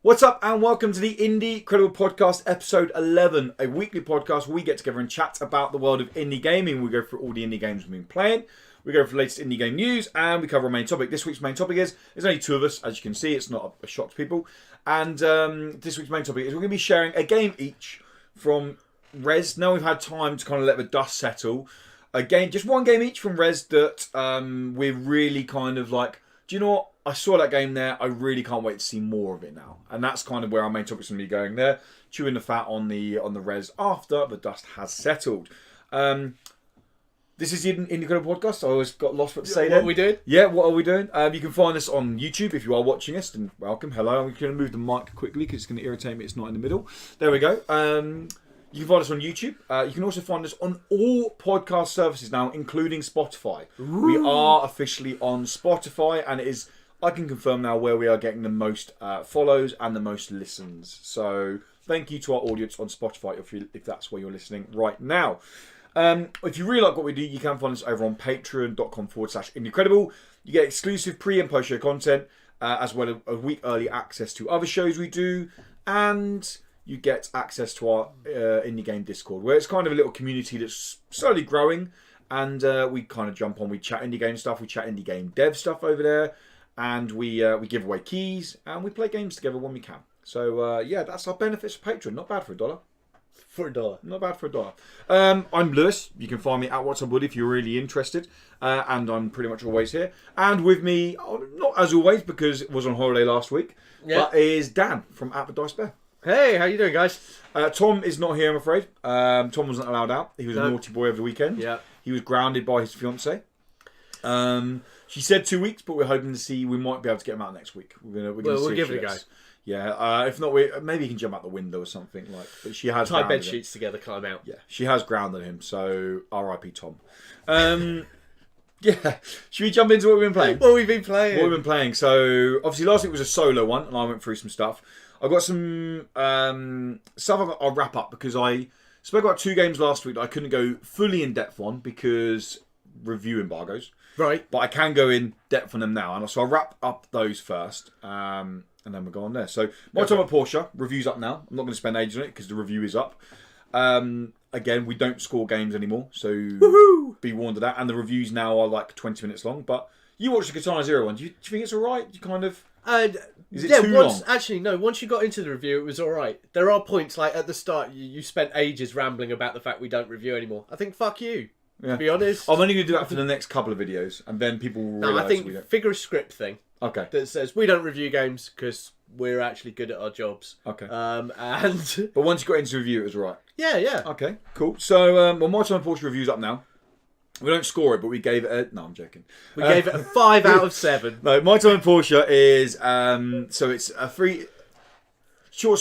What's up and welcome to the Indie Credible Podcast episode 11, a weekly podcast where we get together and chat about the world of indie gaming. We go through all the indie games we've been playing, we go for the latest indie game news, and we cover our main topic. This week's main topic is, there's only two of us, as you can see, it's not a shock to people. And this week's main topic is we're going to be sharing a game each from Rezzed. Now we've had time to kind of let the dust settle. Just one game each from Rezzed that we're really kind of like, do you know what? I saw that game there. I really can't wait to see more of it now. And that's kind of where our main topic's going to be going there. Chewing the fat on the res after the dust has settled. This is the Indie Credible Podcast. I always got lost what to say there. What are we doing? Yeah, what are we doing? You can find us on YouTube if you are watching us. And welcome. Hello. I'm going to move the mic quickly because it's going to irritate me. It's not in the middle. There we go. You can find us on YouTube. You can also find us on all podcast services now, including Spotify. Ooh. We are officially on Spotify, and it is, I can confirm now, where we are getting the most follows and the most listens. So thank you to our audience on Spotify if that's where you're listening right now. If you really like what we do, you can find us over on patreon.com/IndieCredible. You get exclusive pre and post show content, as well as a week early access to other shows we do, and you get access to our indie game Discord, where it's kind of a little community that's slowly growing, and we kind of jump on, we chat indie game stuff, we chat indie game dev stuff over there, and we give away keys, and we play games together when we can. So yeah, that's our benefits for Patreon. Not bad for $1. For $1. Not bad for $1. I'm Lewis. You can find me at What's Up Woody if you're really interested, and I'm pretty much always here. And with me, not as always because it was on holiday last week, but is Dan from At the Dice Bear. Hey, how you doing, guys? Tom is not here, I'm afraid. Tom wasn't allowed out. He was a naughty boy over the weekend. Yeah. He was grounded by his fiancée. She said 2 weeks, but we're hoping to see. We might be able to get him out next week. We'll give it a go. Yeah. If not, maybe he can jump out the window or something like. But she has tie bed sheets together, climb out. Yeah, she has grounded him. So R.I.P. Tom. Yeah. Should we jump into what we've been playing? What we've been playing. So obviously last week was a solo one, and I went through some stuff. I've got some stuff I'll wrap up because I spoke about 2 games last week that I couldn't go fully in depth on because review embargoes. Right. But I can go in depth on them now. And so I'll wrap up those first and then we'll go on there. So My Time at Porsche, review's up now. I'm not going to spend ages on it because the review is up. Again, we don't score games anymore. So be warned of that. And the reviews now are like 20 minutes long. But you watched the Katana Zero one. Do you think it's all right? You kind of... Is it too long? Actually, no. Once you got into the review, it was all right. There are points, like at the start, you spent ages rambling about the fact we don't review anymore. I think, fuck you, to be honest. I'm only going to do that for the next couple of videos, and then people will realise I think figure a script thing. Okay. That says we don't review games because we're actually good at our jobs. Okay. But once you got into review, it was all right. Yeah. Okay, cool. So, My Time at Porsche review's up now. We don't score it, but we gave it a... No, I'm joking. We gave it a 5 out of 7. No, My Time in Porsche is... so it's a free... Short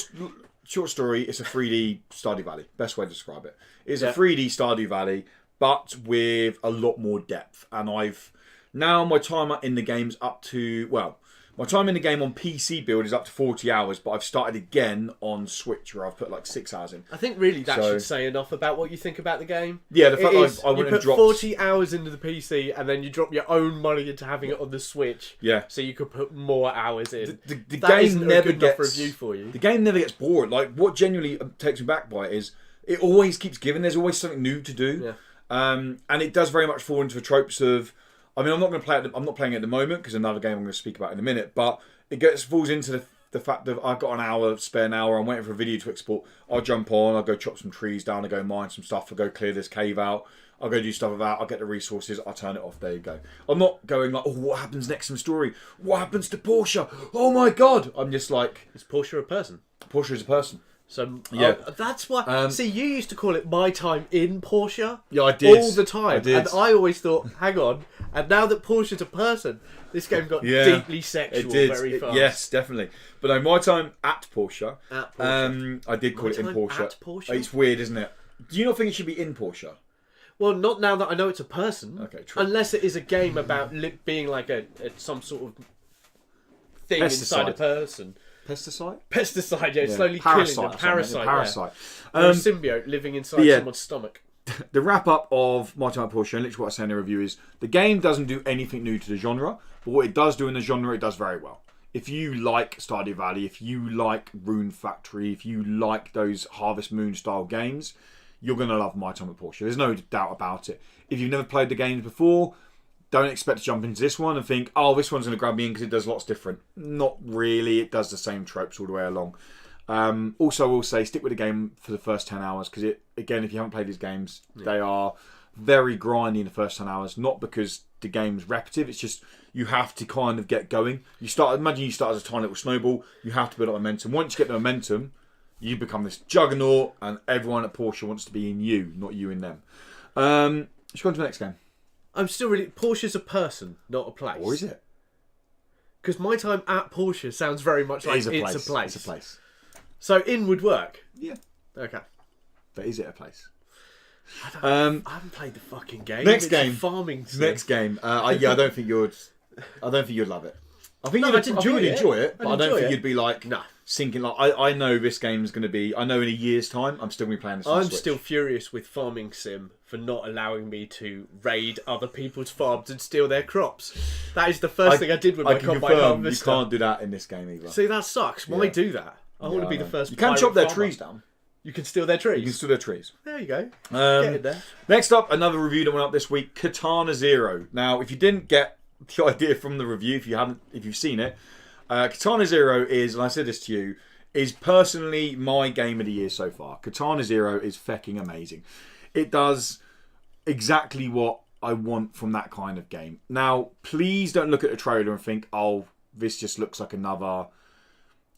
story, it's a 3D Stardew Valley. Best way to describe it. It's a 3D Stardew Valley, but with a lot more depth. And I've... Now my timer in the game's up to... Well, my time in the game on PC build is up to 40 hours, but I've started again on Switch where I've put like 6 hours in. I think really that should say enough about what you think about the game. Yeah, the fact that I went and dropped... You put 40 hours into the PC and then you drop your own money into having it on the Switch. Yeah. So you could put more hours in. The game never gets... review for you. The game never gets bored. Like, what genuinely takes me back by it is it always keeps giving. There's always something new to do. Yeah. And it does very much fall into the tropes of... I mean, I'm not going to play it. I'm not playing it at the moment because another game I'm going to speak about in a minute. But it falls into the fact that I've got spare hour. I'm waiting for a video to export. I'll jump on. I'll go chop some trees down. I'll go mine some stuff. I'll go clear this cave out. I'll go do stuff with that. I'll get the resources. I'll turn it off. There you go. I'm not going like, oh, what happens next in the story? What happens to Porsche? Oh my god! I'm just like, is Porsche a person? Porsche is a person. So yeah, that's why. See, you used to call it My Time in Porsche. Yeah, I did all the time. I did. And I always thought, hang on. And now that Porsche's a person, this game got deeply sexual very fast. Yes, definitely. But no, My Time at Porsche. I did call it in Porsche. At Porsche. It's weird, isn't it? Do you not think it should be in Porsche? Well, not now that I know it's a person. Okay, true. Unless it is a game about being like some sort of thing inside a person. Pesticide? Pesticide, yeah. Slowly killing them. Parasite. Yeah. Or a symbiote living inside someone's stomach. The wrap-up of My Time at Porsche, and literally what I say in the review is, the game doesn't do anything new to the genre, but what it does do in the genre, it does very well. if you like Stardew Valley, if you like Rune Factory, if you like those Harvest Moon style games, you're going to love My Time at Portia. There's no doubt about it. If you've never played the games before, don't expect to jump into this one and think, oh, this one's going to grab me in because it does lots different. Not really. It does the same tropes all the way along. Also, I will say, stick with the game for the first 10 hours because, again, if you haven't played these games, they are very grindy in the first 10 hours. Not because the game's repetitive, it's just you have to kind of get going. Imagine you start as a tiny little snowball. You have to build up momentum. Once you get the momentum, you become this juggernaut, and everyone at Porsche wants to be in you, not you in them. Let's go on to the next game. I'm still really... Porsche's a person, not a place. Or is it? Because My Time at Porsche sounds very much like it's a place. It's a place. So in would work? Yeah. Okay. But is it a place? I haven't played the fucking game. Next game. Farming sim. Next game. I don't think you'd love it. I think you'd enjoy it, but I don't think you'd be like sinking. Like I know this game's going to be. I know in a year's time, I'm still going to be playing this. I'm still furious with Farming Sim for not allowing me to raid other people's farms and steal their crops. That is the first thing I did with my combine harvester. You can't do that in this game either. See, that sucks. Why do that? I want to be the first. You can chop their trees down. You can steal their trees. You can steal their trees. There you go. Get it there. Next up, another review that went up this week: Katana Zero. Now, if you didn't get the idea from the review, if you've seen it, Katana Zero is, and I said this to you, is personally my game of the year so far. Katana Zero is fecking amazing. It does exactly what I want from that kind of game. Now, please don't look at the trailer and think, oh, this just looks like another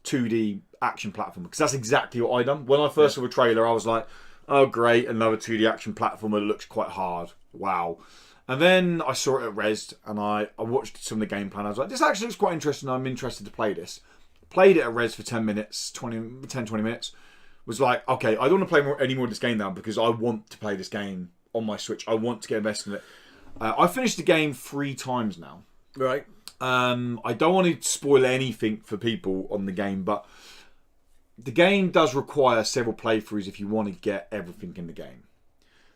2D action platform, because that's exactly what I done. When I first saw the trailer, I was like, oh great, another 2D action platform that looks quite hard. Wow. And then I saw it at Rezzed, and I watched some of the gameplay, and I was like, this actually looks quite interesting. I'm interested to play this. Played it at Rezzed for 10 minutes, 20 minutes. Was like, okay, I don't want to play any more of this game now because I want to play this game on my Switch. I want to get invested in it. I finished the game 3 times now. Right. I don't want to spoil anything for people on the game, but the game does require several playthroughs if you want to get everything in the game.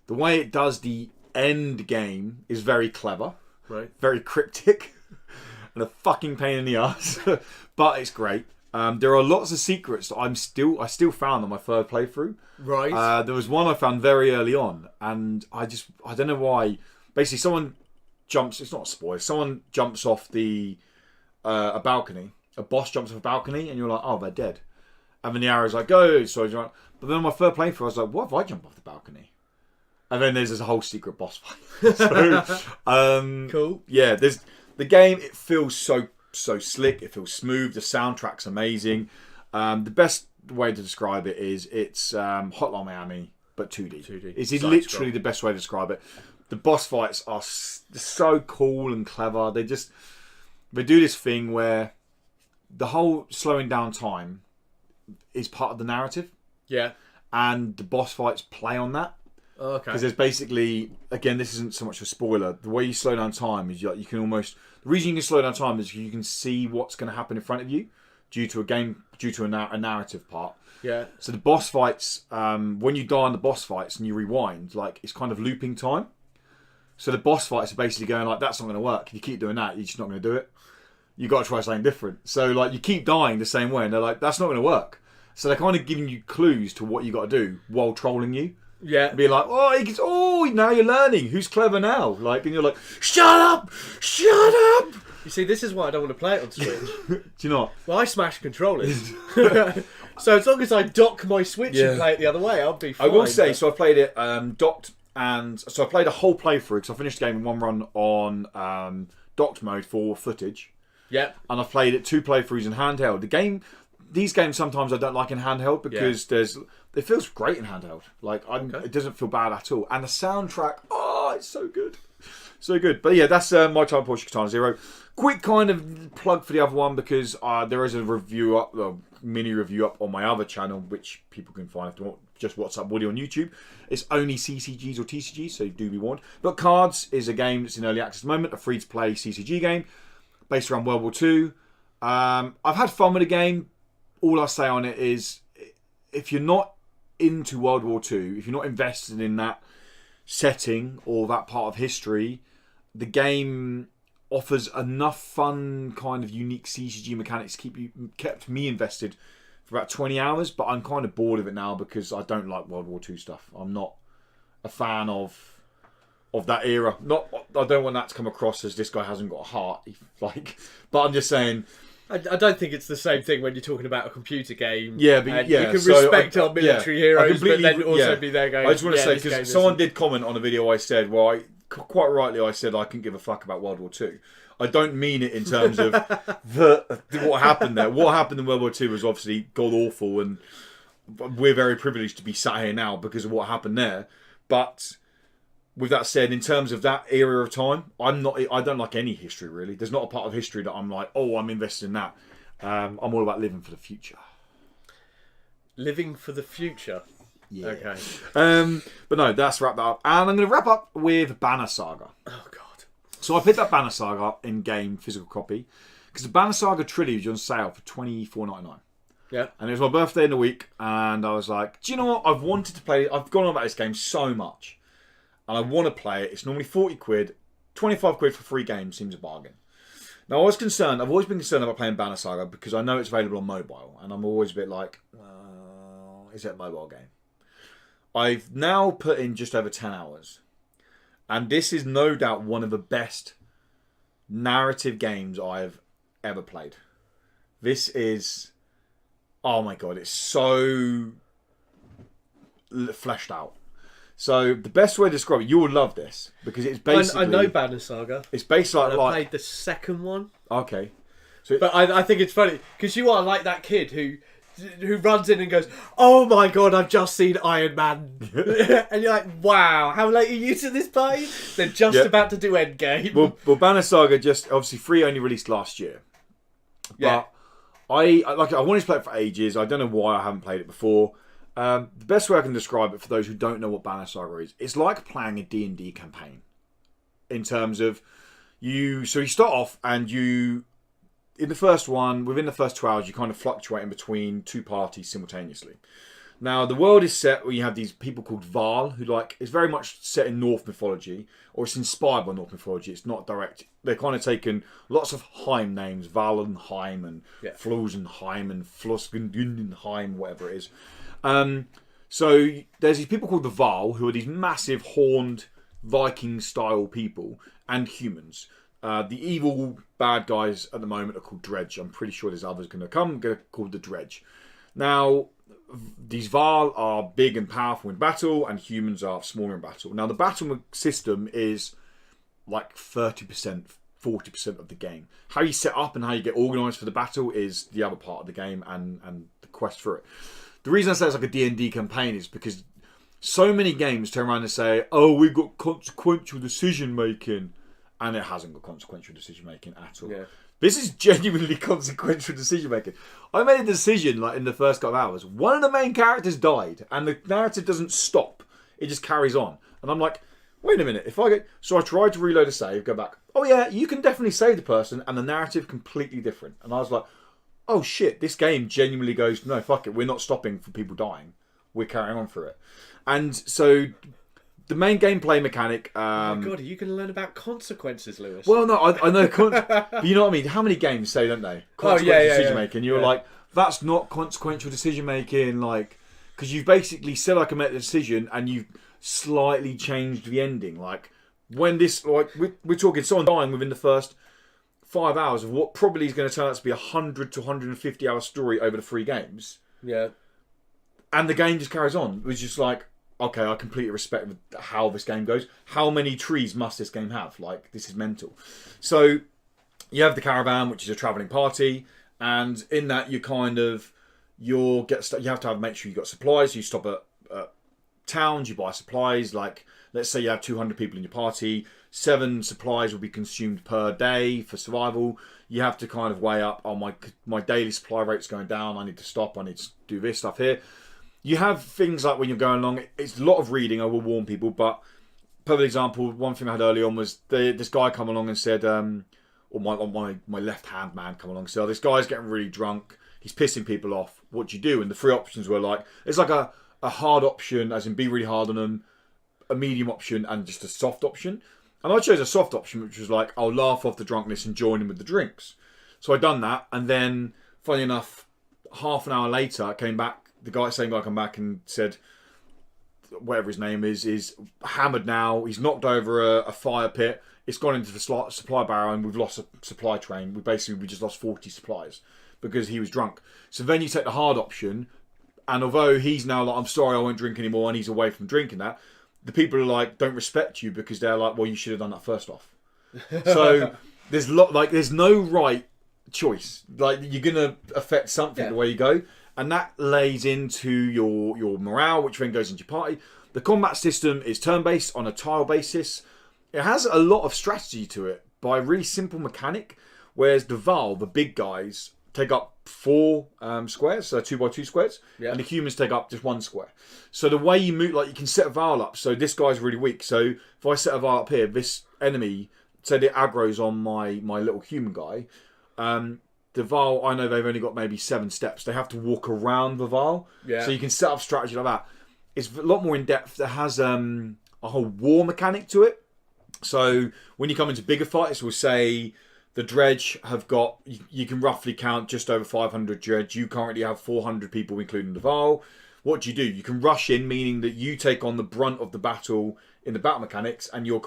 The way it does the end game is very clever, right? Very cryptic, and a fucking pain in the ass, but it's great. There are lots of secrets that I still found on my third playthrough. Right. There was one I found very early on, and I don't know why. Basically, someone jumps. It's not a spoiler. Someone jumps off a balcony. A boss jumps off a balcony, and you're like, oh, they're dead. And then the arrow's like, go. So but then on my third playthrough, I was like, what if I jump off the balcony? And then there's this whole secret boss fight. So, cool. Yeah, there's the game. It feels so slick. It feels smooth. The soundtrack's amazing. The best way to describe it is it's Hotline Miami, but 2D. 2D. It's literally the best way to describe it. The boss fights are so cool and clever. They do this thing where the whole slowing down time is part of the narrative. Yeah. And the boss fights play on that. Okay. Because there's basically, again, this isn't so much a spoiler. The way you slow down time is you can almost... The reason you can slow down time is you can see what's going to happen in front of you due to a narrative part. Yeah. So the boss fights, when you die in the boss fights and you rewind, like it's kind of looping time. So the boss fights are basically going like, that's not going to work. If you keep doing that, you're just not going to do it. You got to try something different. So like you keep dying the same way, and they're like, that's not going to work. So they're kind of giving you clues to what you got to do while trolling you. Yeah. Be like, now you're learning. Who's clever now? Like, and you're like, shut up! You see, this is why I don't want to play it on Switch. Do you not? Well, I smash controllers. So as long as I dock my Switch and play it the other way, I'll be fine. I will say, so I played it docked, and so I played a whole playthrough because I finished the game in one run on docked mode for footage. Yeah. And I've played it 2 playthroughs in handheld. These games sometimes I don't like in handheld because it feels great in handheld. Like it doesn't feel bad at all. And the soundtrack, it's so good. So good. But yeah, that's My Time Porsche Katana Zero. Quick kind of plug for the other one because there is a mini review up on my other channel, which people can find if they want just WhatsApp Woody on YouTube. It's only CCGs or TCGs, so do be warned. But Cards is a game that's in early access at the moment, a free-to-play CCG game based around World War II. I've had fun with the game. All I'll say on it is, if you're not into World War II, if you're not invested in that setting or that part of history, the game offers enough fun, kind of unique CCG mechanics to kept me invested for about 20 hours. But I'm kind of bored of it now because I don't like World War II stuff. I'm not a fan of that era. I don't want that to come across as this guy hasn't got a heart. But I'm just saying. I don't think it's the same thing when you're talking about a computer game. Yeah, but you can respect our military heroes, but then also be there going. I just want to say, because someone did comment on a video I said, well, quite rightly I said I couldn't give a fuck about World War II. I don't mean it in terms of what happened there. What happened in World War II was obviously god awful, and we're very privileged to be sat here now because of what happened there. But with that said, in terms of that era of time, I don't like any history really. There's not a part of history that I'm like, oh, I'm invested in that. I'm all about living for the future. Living for the future. Yeah. Okay. But no, that's wrapped up, and I'm going to wrap up with Banner Saga. Oh god. So I picked up Banner Saga in game physical copy because the Banner Saga trilogy was on sale for $24.99. Yeah. And it was my birthday in the week, and I was like, do you know what? I've wanted to play it. I've gone on about this game so much. And I want to play it. It's normally 40 quid. 25 quid for free games seems a bargain. Now, I've always been concerned about playing Banner Saga because I know it's available on mobile. And I'm always a bit like, well, is it a mobile game? I've now put in just over 10 hours. And this is no doubt one of the best narrative games I've ever played. This is... Oh my god, it's so fleshed out. So the best way to describe it, you will love this because it's basically. I know Banner Saga. It's basically I played the second one. Okay, but I think it's funny because you are like that kid who runs in and goes, "Oh my god, I've just seen Iron Man," and you're like, "Wow, how late are you to this party?" They're just about to do Endgame. Well, Banner Saga just obviously free only released last year. Yeah. But I wanted to play it for ages. I don't know why I haven't played it before. The best way I can describe it for those who don't know what Banner Saga is, it's like playing a D&D campaign. In terms of you start off and in the first one, within the first 2 hours, you kind of fluctuate in between two parties simultaneously. Now, the world is set where you have these people called Val, who it's very much set in Norse mythology, or it's inspired by Norse mythology. It's not direct. They're kind of taken lots of Heim names, Valenheim and Flosenheim and Flosgenheim, whatever it is. So there's these people called the Val, who are these massive horned Viking-style people and humans. The evil bad guys at the moment are called Dredge. I'm pretty sure there's others going to come called the Dredge. Now, these Val are big and powerful in battle, and humans are smaller in battle. Now, the battle system is like 30%, 40% of the game. How you set up and how you get organised for the battle is the other part of the game and the quest for it. The reason I say it's like a D&D campaign is because so many games turn around and say, oh, we've got consequential decision making, and it hasn't got consequential decision making at all. Yeah. This is genuinely consequential decision making. I made a decision in the first couple of hours. One of the main characters died, and the narrative doesn't stop. It just carries on. And I'm like, wait a minute. So I tried to reload a save, go back. Oh yeah, you can definitely save the person, and the narrative completely different. And I was like, oh shit, this game genuinely goes, no, fuck it, we're not stopping for people dying. We're carrying on for it. And so the main gameplay mechanic... oh my god, are you going to learn about consequences, Lewis? Well, no, I know... but you know what I mean? How many games say, don't they? Consequential decision making. You're like, that's not consequential decision making, because you've basically said I can make the decision and you've slightly changed the ending. When this... we're talking someone dying within the first 5 hours of what probably is going to turn out to be a 100 to 150 hour story over the 3 games. Yeah. And the game just carries on. It was just like, okay, I completely respect how this game goes. How many trees must this game have? This is mental. So you have the caravan, which is a travelling party, and in that you have to make sure you got supplies. You stop at towns, you buy supplies. Let's say you have 200 people in your party. 7 supplies will be consumed per day for survival. You have to kind of weigh up, my daily supply rate's going down. I need to stop. I need to do this stuff here. You have things like when you're going along, it's a lot of reading, I will warn people, but perfect example, one thing I had early on was this guy come along and said, or my left-hand man come along and said, oh, this guy's getting really drunk, he's pissing people off, what do you do? And the 3 options were it's like a hard option, as in be really hard on them, a medium option, and just a soft option. And I chose a soft option, which was like, I'll laugh off the drunkenness and join in with the drinks. So I'd done that, and then, funny enough, half an hour later, I came back. The same guy came back and said, whatever his name is hammered now. He's knocked over a fire pit. It's gone into the supply barrel, and we've lost a supply train. We just lost 40 supplies because he was drunk. So then you take the hard option, and although he's now like, I'm sorry, I won't drink anymore, and he's away from drinking that, the people are like, don't respect you because they're like, well, you should have done that first off. So there's no right choice. Like, you're gonna affect something the way you go, and that lays into your morale, which then goes into your party. The combat system is turn-based on a tile basis. It has a lot of strategy to it by a really simple mechanic, whereas the Val, the big guys, take up 4 squares, so 2x2 squares, and the humans take up just 1 square. So the way you move, like, you can set a Val up. So this guy's really weak. So if I set a Val up here, this enemy, say it aggro's on my little human guy, the Val, I know they've only got maybe 7 steps. They have to walk around the Val. So you can set up strategy like that. It's a lot more in depth. It has a whole war mechanic to it. So when you come into bigger fights, we'll say the Dredge have got, you can roughly count just over 500 Dredge. You currently have 400 people, including the Val. What do? You can rush in, meaning that you take on the brunt of the battle in the battle mechanics, and your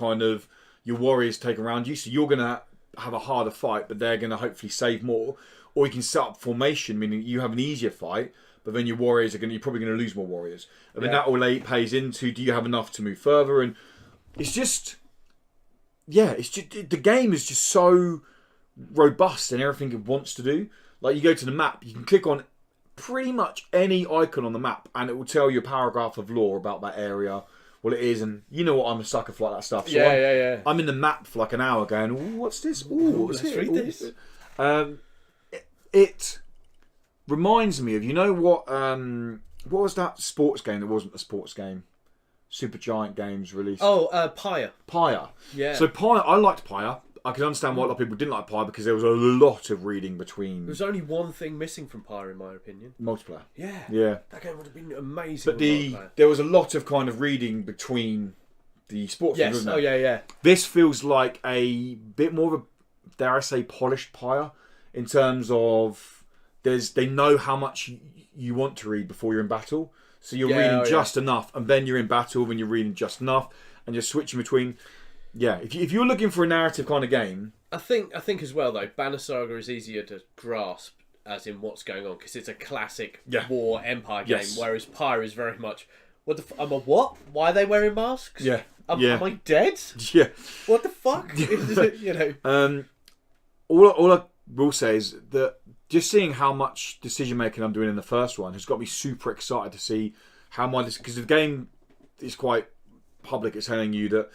warriors take around you. So you're going to have a harder fight, but they're going to hopefully save more. Or you can set up formation, meaning you have an easier fight, but then your warriors you're probably going to lose more warriors. And then that all pays into, do you have enough to move further? And it's just, the game is just so robust in everything it wants to do. Like, you go to the map, you can click on pretty much any icon on the map, and it will tell you a paragraph of lore about that area, what it is, and you know what, I'm a sucker for like that stuff. So I'm in the map for like an hour going, ooh, what's this? Ooh, let's read this. It reminds me of, you know what was that sports game that wasn't a sports game? Supergiant Games released. Pyre. Pyre. Yeah. So Pyre, I liked Pyre. I can understand why a lot of people didn't like Pyre, because there was a lot of reading between. There's only one thing missing from Pyre, in my opinion. Multiplayer. Yeah. That game would have been amazing. But there was a lot of kind of reading between the sports games, wasn't there? Yeah. This feels like a bit more of a, dare I say, polished Pyre, in terms of they know how much you want to read before you're in battle. So you're reading just enough, and then you're in battle when you're reading just enough, and you're switching between. Yeah, if you're looking for a narrative kind of game, I think as well though, Banner Saga is easier to grasp as in what's going on, because it's a classic war empire game, whereas Pyre is very much I'm a what? Why are they wearing masks? Yeah. Am I dead? Yeah. What the fuck? You know. All I will say is that just seeing how much decision making I'm doing in the first one has got me super excited to see how because the game is quite public. It's telling you that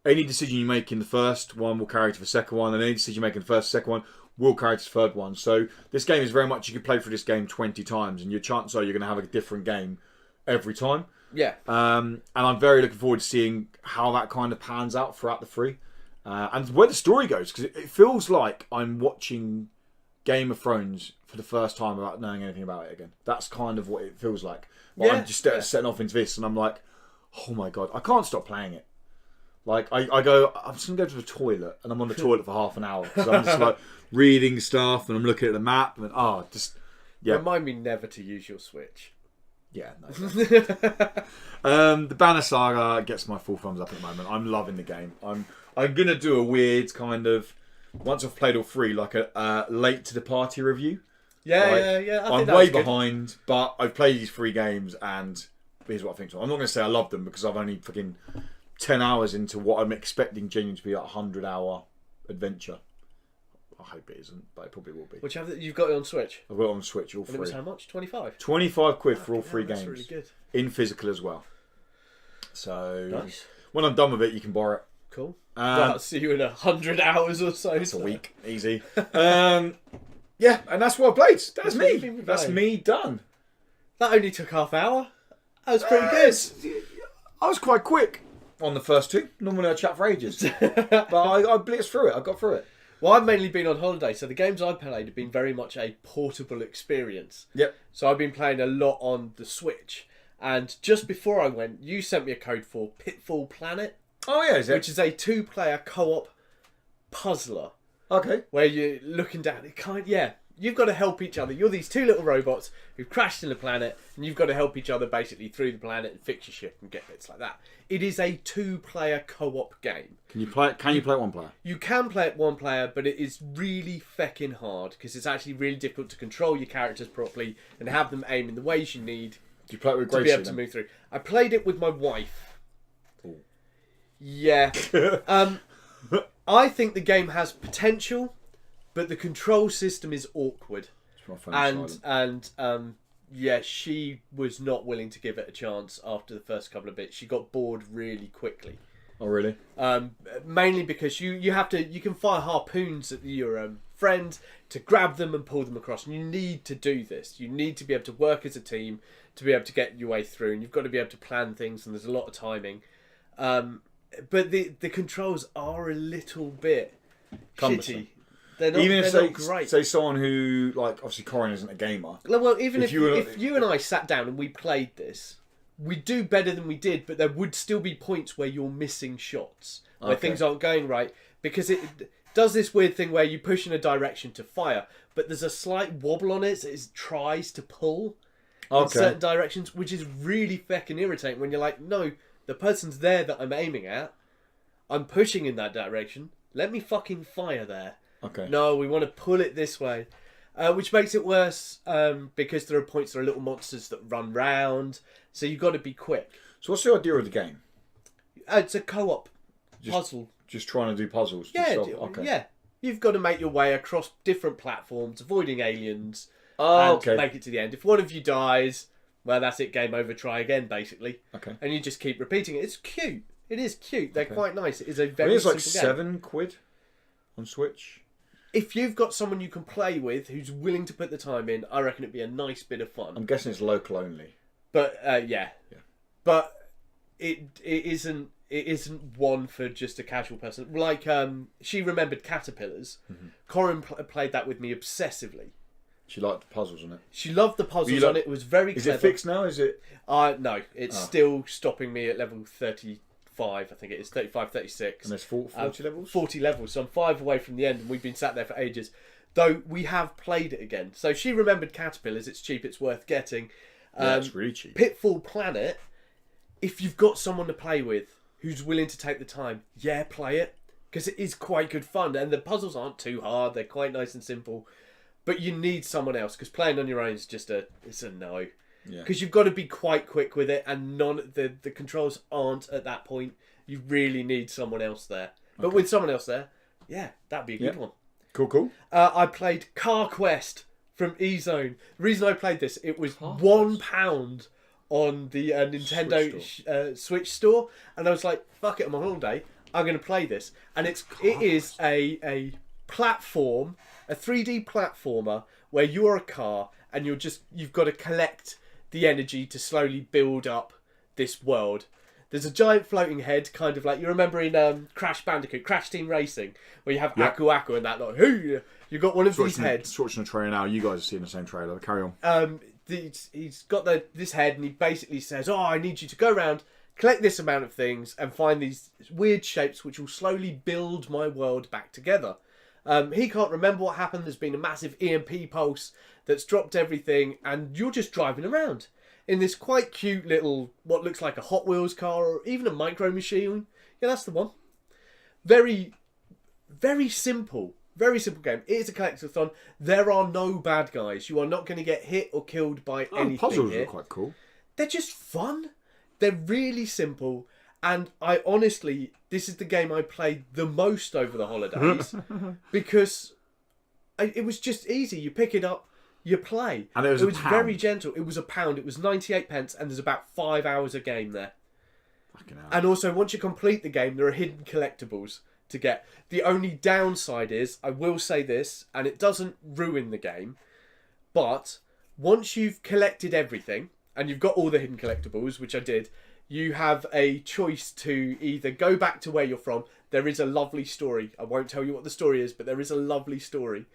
any decision you make in the first one will carry to the second one, and any decision you make in the first, second one will carry to the third one. So this game is very much, you could play through this game 20 times, and your chances are you're going to have a different game every time. Yeah. And I'm very looking forward to seeing how that kind of pans out throughout the 3. And where the story goes, because it feels like I'm watching Game of Thrones for the first time without knowing anything about it again. That's kind of what it feels like. I'm just setting off into this, and I'm like, oh my god, I can't stop playing it. Like, I'm just going to go to the toilet, and I'm on the toilet for half an hour, because I'm just like reading stuff, and I'm looking at the map, and Remind me never to use your Switch. Yeah, no. The Banner Saga gets my full thumbs up at the moment. I'm loving the game. I'm going to do a weird kind of, once I've played all 3, like a late to the party review. Yeah. I'm way behind, but I've played these 3 games, and here's what I think. So I'm not going to say I love them, because I've only fucking 10 hours into what I'm expecting genuinely to be a 100-hour adventure. I hope it isn't, but it probably will be. Which you've got it on Switch? I've got it on Switch, all 3. And it was how much? 25? 25 quid for all 3 games. That's really good. In physical as well. So nice. When I'm done with it, you can borrow it. Cool. I'll see you in 100 hours or so. It's a week. Easy. Yeah, and that's what I played. That's me. That's me done. That only took half hour. That was pretty good. I was quite quick on the first 2. Normally I chat for ages. But I blitzed through it. I got through it. Well, I've mainly been on holiday, so the games I've played have been very much a portable experience. Yep. So I've been playing a lot on the Switch. And just before I went, you sent me a code for Pitfall Planet. Oh yeah, is it? which is a 2-player co-op puzzler Okay. where you're looking down. You've got to help each other. You're these 2 little robots who've crashed in the planet, and you've got to help each other basically through the planet and fix your ship and get bits like that. It is a 2-player co-op game. Can you play it? Can you play it 1 player? You can play it 1 player, but it is really feckin' hard because it's actually really difficult to control your characters properly and have them aim in the ways you need Do you play it with to Gracie? be able to move through. I played it with my wife. Ooh. Yeah. I think the game has potential, but the control system is awkward. It's my phone silent. Yeah, she was not willing to give it a chance after the first couple of bits. She got bored really quickly. Oh really? Mainly because you can fire harpoons at your friend to grab them and pull them across. And you need to do this. You need to be able to work as a team to be able to get your way through. And you've got to be able to plan things. And there's a lot of timing. But the controls are a little bit Cumbersome. shitty. They're not, Even if not great. say someone who, like, obviously Corin isn't a gamer. Well, even if you you and I sat down and we played this, we'd do better than we did, but there would still be points where you're missing shots, where things aren't going right, because it does this weird thing where you push in a direction to fire, but there's a slight wobble on it, so it tries to pull in certain directions, which is really feckin' irritating when you're like, no, the person's there that I'm aiming at, I'm pushing in that direction, let me fucking fire there. Okay. No, we want to pull it this way. Which makes it worse because there are points there are little monsters that run round. So you've got to be quick. So what's the idea of the game? It's a co-op puzzle. Just trying to do puzzles. Yeah, yeah. You've got to make your way across different platforms, avoiding aliens, and make it to the end. If one of you dies, well, that's it. Game over. Try again, basically. Okay. And you just keep repeating it. It's cute. It is cute. They're quite nice. It is a very it's like simple game. £7 on Switch. If you've got someone you can play with who's willing to put the time in, I reckon it'd be a nice bit of fun. I'm guessing it's local only. But yeah. But it isn't one for just a casual person. Like she remembered Caterpillars. Mm-hmm. Corin played that with me obsessively. She liked the puzzles on it. She loved the puzzles on it. It was very clever. Is it fixed now? Is it? No, it's still stopping me at level 35. I think it is 35, 36. And there's 40 levels? 40 levels. So I'm 5 away from the end, and we've been sat there for ages. Though we have played it again. So she remembered Caterpillars. It's cheap. It's worth getting. Yeah, it's really cheap. Pitfall Planet. If you've got someone to play with who's willing to take the time, yeah, play it. Because it is quite good fun. And the puzzles aren't too hard. They're quite nice and simple. But you need someone else. Because playing on your own is just it's a no. Because you've got to be quite quick with it, and the controls aren't at that point. You really need someone else there. But with someone else there, yeah, that'd be a good one. Cool. I played Car Quest from EZone. The reason I played this, it was £1 on the Nintendo Switch store, and I was like, fuck it, I'm on holiday, I'm going to play this. And it is a platform, a 3D platformer, where you're a car, and you've got to collect the energy to slowly build up this world. There's a giant floating head, kind of like you remember in Crash Bandicoot, Crash Team Racing, where you have Aku Aku and that. Like, you've got one of these heads. Watching the trailer now. You guys are seeing the same trailer. Carry on. He's got this head, and he basically says, "Oh, I need you to go around, collect this amount of things, and find these weird shapes, which will slowly build my world back together." He can't remember what happened. There's been a massive EMP pulse that's dropped everything, and you're just driving around in this quite cute little, what looks like a Hot Wheels car, or even a Micro Machine. Yeah, that's the one. Very, very simple. Very simple game. It is a collectathon. There are no bad guys. You are not going to get hit or killed by anything. The puzzles here. are quite cool. They're just fun. They're really simple. And I honestly, this is the game I played the most over the holidays because it was just easy. You pick it up, you play. And it was very gentle. It was £1. It was 98p, and there's about 5 hours a game there. Fucking hell. And also, once you complete the game, there are hidden collectibles to get. The only downside is, I will say this, and it doesn't ruin the game, but once you've collected everything, and you've got all the hidden collectibles, which I did, you have a choice to either go back to where you're from. There is a lovely story. I won't tell you what the story is, but there is a lovely story.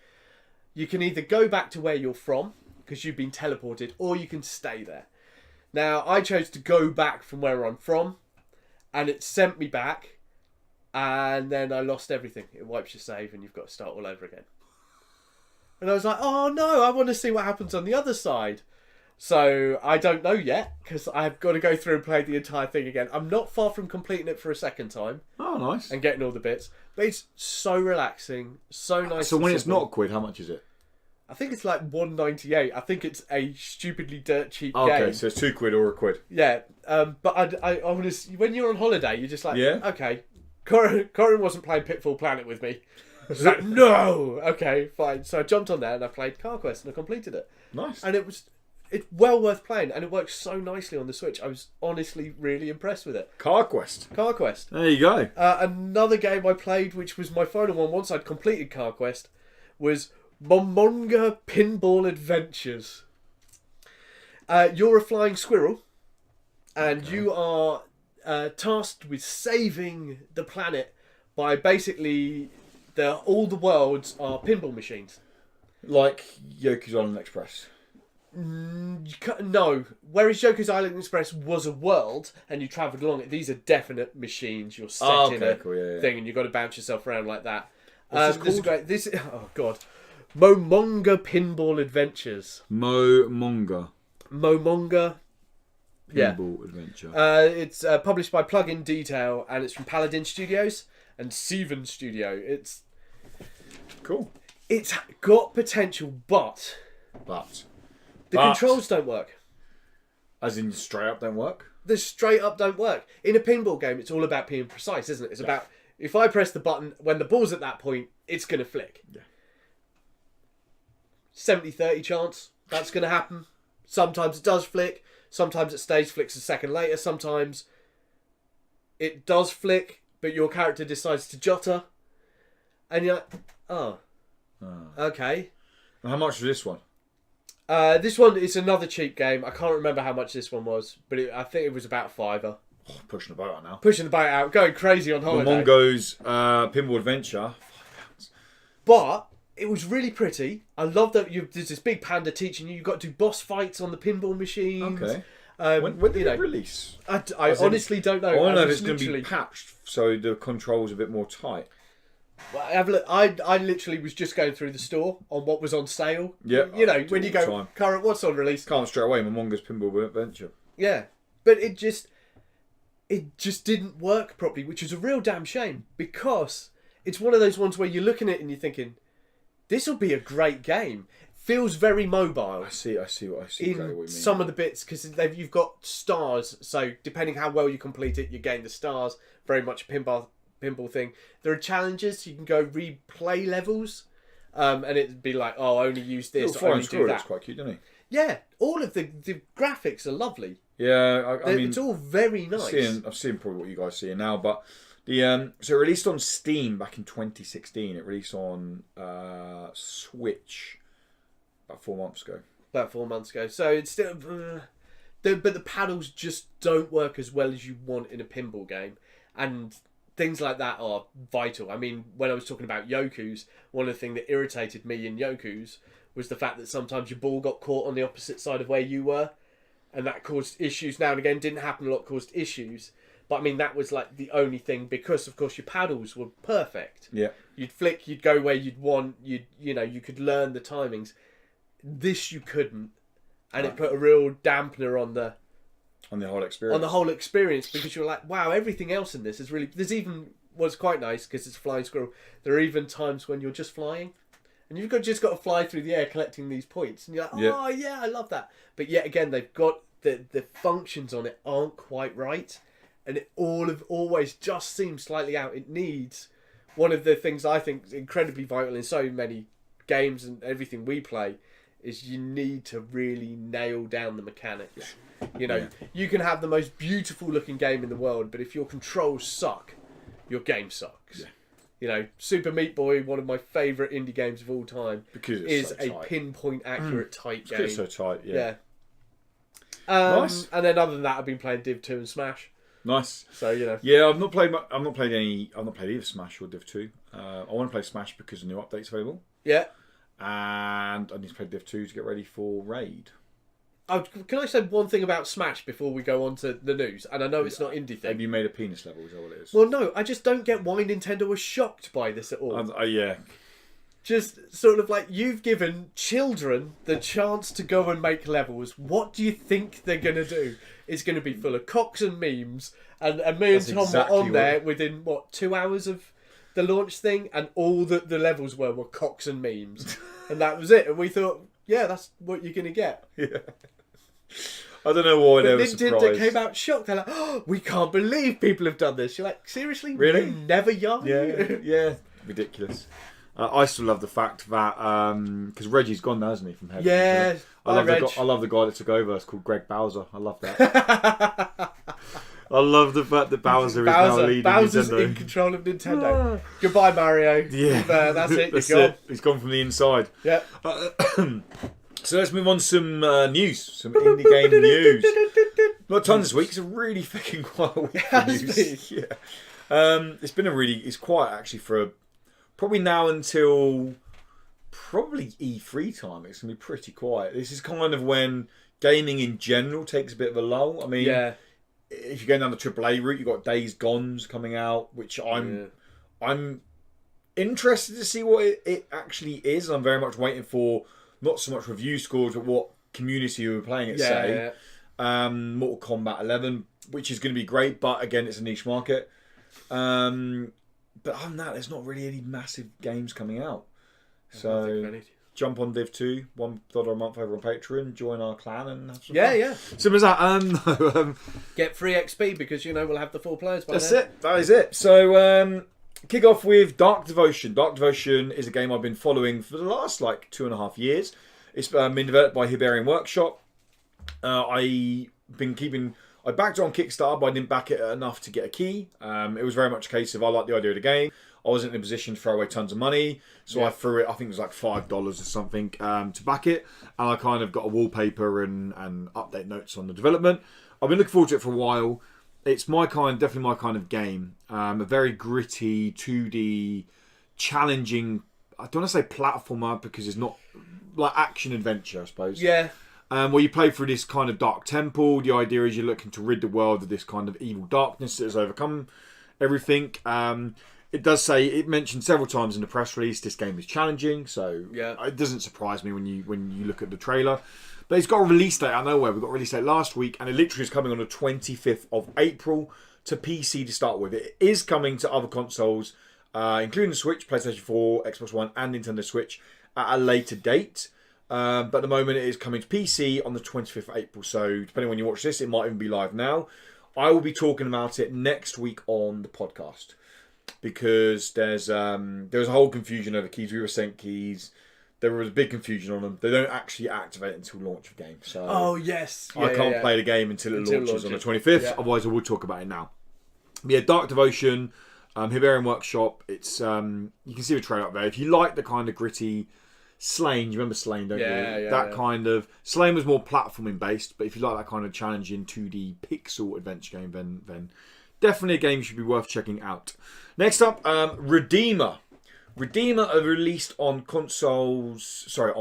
You can either go back to where you're from, because you've been teleported, or you can stay there. Now, I chose to go back from where I'm from, and it sent me back, and then I lost everything. It wipes your save, and you've got to start all over again. And I was like, oh no, I want to see what happens on the other side. So I don't know yet, because I've got to go through and play the entire thing again. I'm not far from completing it for a second time. Oh, nice. And getting all the bits. But it's so relaxing, so nice. So and when it's simple. not a quid, how much is it? I think it's like $1.98. I think it's a stupidly dirt cheap game. Okay, so it's £2 or a quid. Yeah, but I honestly, when you're on holiday, you're just like, Yeah. Okay. Corin wasn't playing Pitfall Planet with me. She's like, no. Okay, fine. So I jumped on there and I played Car Quest and I completed it. Nice. And it's well worth playing, and it works so nicely on the Switch. I was honestly really impressed with it. Car Quest. Car Quest. There you go. Another game I played, which was my final one once I'd completed Car Quest, was Momonga Pinball Adventures. You're a flying squirrel, and you are tasked with saving the planet by basically all the worlds are pinball machines. Like Yoku's Island Express. No, whereas Yoku's Island Express was a world and you travelled along it, these are definite machines. You're set in a thing and you've got to bounce yourself around like that. What's this called? Oh god, Momonga Pinball Adventures. Momonga Yeah. Pinball Adventure. It's published by Plug-in Detail and it's from Paladin Studios and Seven Studio. It's cool. It's got potential, but the controls don't work. As in straight up don't work? The straight up don't work. In a pinball game, it's all about being precise, isn't it? It's about, if I press the button, when the ball's at that point, it's going to flick. Yeah. 70-30 chance that's going to happen. Sometimes it does flick. Sometimes it stays flicks a second later. Sometimes it does flick, but your character decides to jotter. And you're like, okay. How much was this one? This one is another cheap game. I can't remember how much this one was, but I think it was about £5. Oh, pushing the boat out now. Pushing the boat out, going crazy on holiday. Momongo's Pinball Adventure. £5. But it was really pretty. I love that there's this big panda teaching you. You've got to do boss fights on the pinball machines. Okay. When did it release? I honestly don't know. I want to know if it's going to be patched so the controls a bit more tight. Well, have a look. I literally was just going through the store on what was on sale. Yeah. You know, when you go, current, what's on release? Can't straight away, Momongo's Pinball Adventure. Yeah. But it just didn't work properly, which is a real damn shame because it's one of those ones where you're looking at it and you're thinking, this will be a great game. Feels very mobile. I see exactly what you mean. Some of the bits, because you've got stars, so depending how well you complete it, you gain the stars. Very much a pinball thing. There are challenges, you can go replay levels, and it'd be like, oh, only use this, only do that. That's quite cute, doesn't he? Yeah, all of the graphics are lovely. Yeah, I mean, it's all very nice. I've seen probably what you guys see now, but the so it released on Steam back in 2016. It released on Switch about 4 months ago. About 4 months ago. So it's still, but the paddles just don't work as well as you want in a pinball game, and things like that are vital. I mean, when I was talking about Yoku's, one of the things that irritated me in Yoku's was the fact that sometimes your ball got caught on the opposite side of where you were, and that caused issues. Now and again, didn't happen a lot, caused issues. But I mean, that was like the only thing, because of course your paddles were perfect. Yeah. You'd flick, you'd go where you'd want, you could learn the timings. This you couldn't, and it put a real dampener on the whole experience. On the whole experience, because you're like, wow, everything else in this is really. There's even what's quite nice because it's a flying squirrel. There are even times when you're just flying, and you've just got to fly through the air collecting these points, and you're like, oh yeah, I love that. But yet again, they've got the functions on it aren't quite right, and it always just seems slightly out. It needs one of the things I think is incredibly vital in so many games and everything we play is you need to really nail down the mechanics. You know, you can have the most beautiful looking game in the world, but if your controls suck, your game sucks. Yeah. You know, Super Meat Boy, one of my favourite indie games of all time, because is so a tight. Pinpoint accurate tight game. It's so tight, yeah. Nice. And then other than that, I've been playing Div 2 and Smash. Nice. So you know. Yeah, I've not played either Smash or Div 2. I want to play Smash because the new update's available. Yeah. And I need to play Div 2 to get ready for Raid. Can I say one thing about Smash before we go on to the news? And I know it's not indie thing. Have you made a penis level? Is that what it is? Well, no, I just don't get why Nintendo was shocked by this at all. Yeah. Just sort of like, you've given children the chance to go and make levels. What do you think they're going to do? It's going to be full of cocks and memes. And me and Tom exactly were on there within, 2 hours of the launch thing? And all that the levels were cocks and memes. And that was it. And we thought, yeah, that's what you're going to get. Yeah. I don't know why they were surprised. Nintendo came out shocked. They're like, oh, we can't believe people have done this. You're like, seriously? Really? You never yarn? Yeah. Ridiculous. I still love the fact that because Reggie's gone now, hasn't he, from heaven? Yeah. I love the guy that took over. It's called Greg Bowser. I love that. I love the fact that Bowser is now leading Bowser's Nintendo. in control of Nintendo. Goodbye, Mario. Yeah, that's it. That's You're gone. it. He's gone from the inside. Yeah. So let's move on to some news, some indie game news. Not tons this week. It's a really fucking quiet week for news. Yeah. It's quiet actually for probably now until probably E3 time. It's gonna be pretty quiet. This is kind of when gaming in general takes a bit of a lull. I mean, if you're going down the AAA route, you've got Days Gone's coming out, which I'm interested to see what it actually is. I'm very much waiting for not so much review scores, but what community who are playing it say. Mortal Kombat 11, which is going to be great, but again, it's a niche market. But other than that, there's not really any massive games coming out. So jump on Div 2, $1 a month over on Patreon, join our clan, and have some fun. Simple as that. Get free XP because we'll have the 4 players by then. That's it. That is it. So kick off with Dark Devotion. Dark Devotion is a game I've been following for the last 2.5 years. It's been developed by Hiberian Workshop. I backed it on Kickstarter, but I didn't back it enough to get a key. It was very much a case of I like the idea of the game. I wasn't in a position to throw away tons of money, so I threw it, I think it was $5 or something, to back it. And I kind of got a wallpaper and update notes on the development. I've been looking forward to it for a while. It's definitely my kind of game. A very gritty, 2D, challenging, I don't want to say platformer because it's not like action adventure, I suppose. Yeah. Where you play through this kind of dark temple. The idea is you're looking to rid the world of this kind of evil darkness that has overcome everything. It does say, it mentioned several times in the press release, this game is challenging, so it doesn't surprise me when you look at the trailer. But it's got a release date out of nowhere. We got a release date last week, and it literally is coming on the 25th of April to PC to start with. It is coming to other consoles, including the Switch, PlayStation 4, Xbox One, and Nintendo Switch at a later date. But at the moment, it is coming to PC on the 25th of April. So depending on when you watch this, it might even be live now. I will be talking about it next week on the podcast. Because there's a whole confusion over keys. We were sent keys. There was a big confusion on them. They don't actually activate until launch of game. So I can't play the game until it launches on the 25th. Yeah. Otherwise, I will talk about it now. But yeah, Dark Devotion, Hiberian Workshop. It's you can see the trailer up there. If you like the kind of gritty Slain, you remember Slain, don't you? Kind of Slain was more platforming based, but if you like that kind of challenging 2D pixel adventure game, then definitely a game you should be worth checking out. Next up, Redeemer. Redeemer are released on on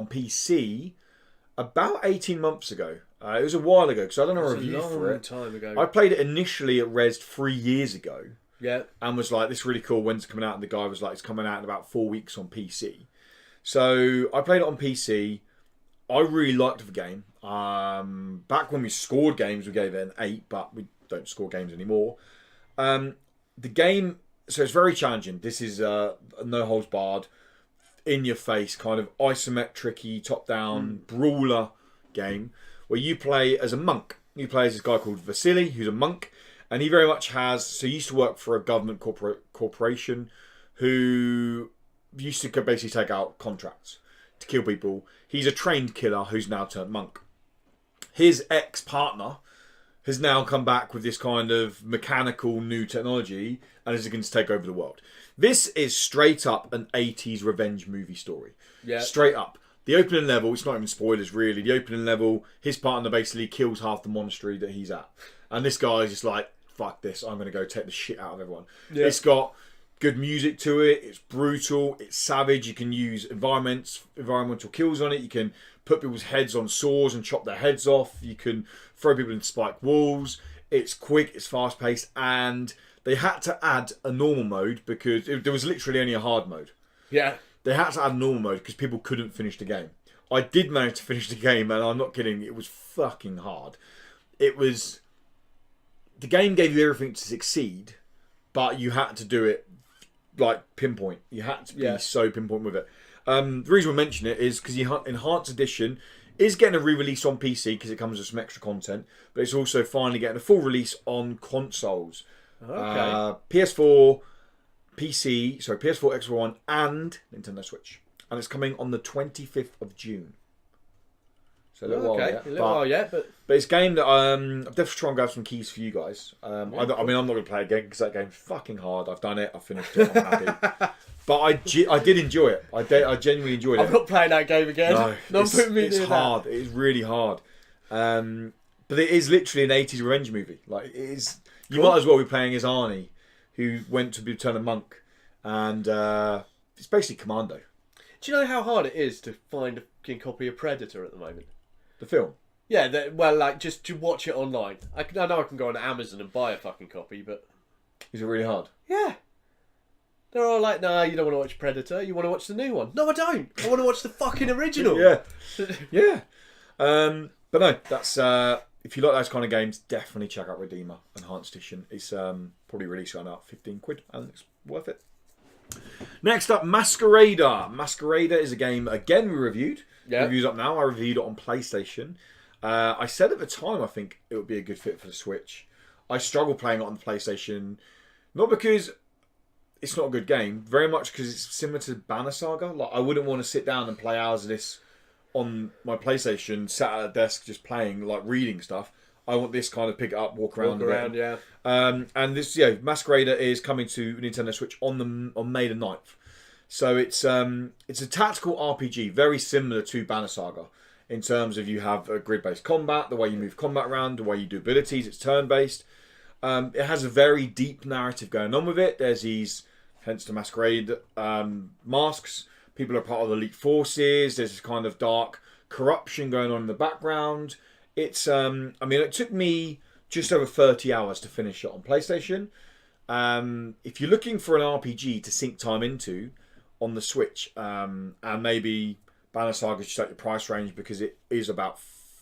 PC about 18 months ago. It was a while ago because I don't know a review for it. Time ago. I played it initially at Rezzed 3 years ago. Yeah. And was like, this is really cool. When's it coming out? And the guy was like, it's coming out in about 4 weeks on PC. So I played it on PC. I really liked the game. Back when we scored games, we gave it an 8, but we don't score games anymore. The game, so it's very challenging. This is a no holds barred, in your face kind of isometric-y, top-down brawler game where you play as a monk. You play as this guy called Vasily, who's a monk, and he very much he used to work for a government corporation who used to basically take out contracts to kill people. He's a trained killer who's now turned monk. His ex-partner has now come back with this kind of mechanical new technology and is going to take over the world. This is straight up an 80s revenge movie story. Yeah. Straight up. The opening level, it's not even spoilers really, the opening level, his partner basically kills half the monastery that he's at. And this guy is just like, fuck this, I'm going to go take the shit out of everyone. Yeah. It's got good music to it, it's brutal, it's savage, you can use environmental kills on it, you can put people's heads on saws and chop their heads off. You can throw people into spike walls. It's quick, it's fast paced, and they had to add a normal mode because there was literally only a hard mode. Yeah. They had to add a normal mode because people couldn't finish the game. I did manage to finish the game, and I'm not kidding, it was fucking hard. The game gave you everything to succeed, but you had to do it like pinpoint. You had to be so pinpoint with it. The reason we mention it is because the Enhanced Edition is getting a re-release on PC because it comes with some extra content, but it's also finally getting a full release on consoles. Okay. PS4, PS4, Xbox One, and Nintendo Switch. And it's coming on the 25th of June. So a little while yet. But it's a game that I'm definitely trying to grab some keys for you guys. I mean, I'm not going to play it again because that game's fucking hard. I've done it. I've finished it. I'm happy. But I did enjoy it. I genuinely enjoyed it. I'm not playing that game again. No, it's hard. It is really hard. But it is literally an 80s revenge movie. Like it is. You might as well be playing as Arnie, who went to turn a monk, and it's basically Commando. Do you know how hard it is to find a fucking copy of Predator at the moment? The film. Yeah, well, like just to watch it online. I know I can go on Amazon and buy a fucking copy, but Is it really hard? yeah, they're all like, "Nah, you don't want to watch Predator. You want to watch the new one." No, I don't. I want to watch the fucking original. Yeah, yeah. But no, that's if you like those kind of games, definitely check out Redeemer Enhanced Edition. It's probably released around about £15, and it's worth it. Next up, Masquerader. Masquerader is a game again we reviewed. Yeah. Reviews up now. I reviewed it on PlayStation. I said at the time I think it would be a good fit for the Switch. I struggle playing it on the PlayStation, not because it's not a good game, very much because it's similar to Banner Saga. Like I wouldn't want to sit down and play hours of this on my PlayStation, sat at a desk just playing, like reading stuff. I want this kind of pick it up, walk around, yeah. And this, Masquerader is coming to Nintendo Switch on May the 9th. So it's a tactical RPG, very similar to Banner Saga, in terms of you have a grid-based combat, the way you move combat around, the way you do abilities. It's turn-based. It has a very deep narrative going on with it. There's these, hence the Masquerade masks. People are part of the elite forces. There's this kind of dark corruption going on in the background. It's, it took me just over 30 hours to finish it on PlayStation. If you're looking for an RPG to sink time into on the Switch, and maybe Banner Saga just at your price range because it is about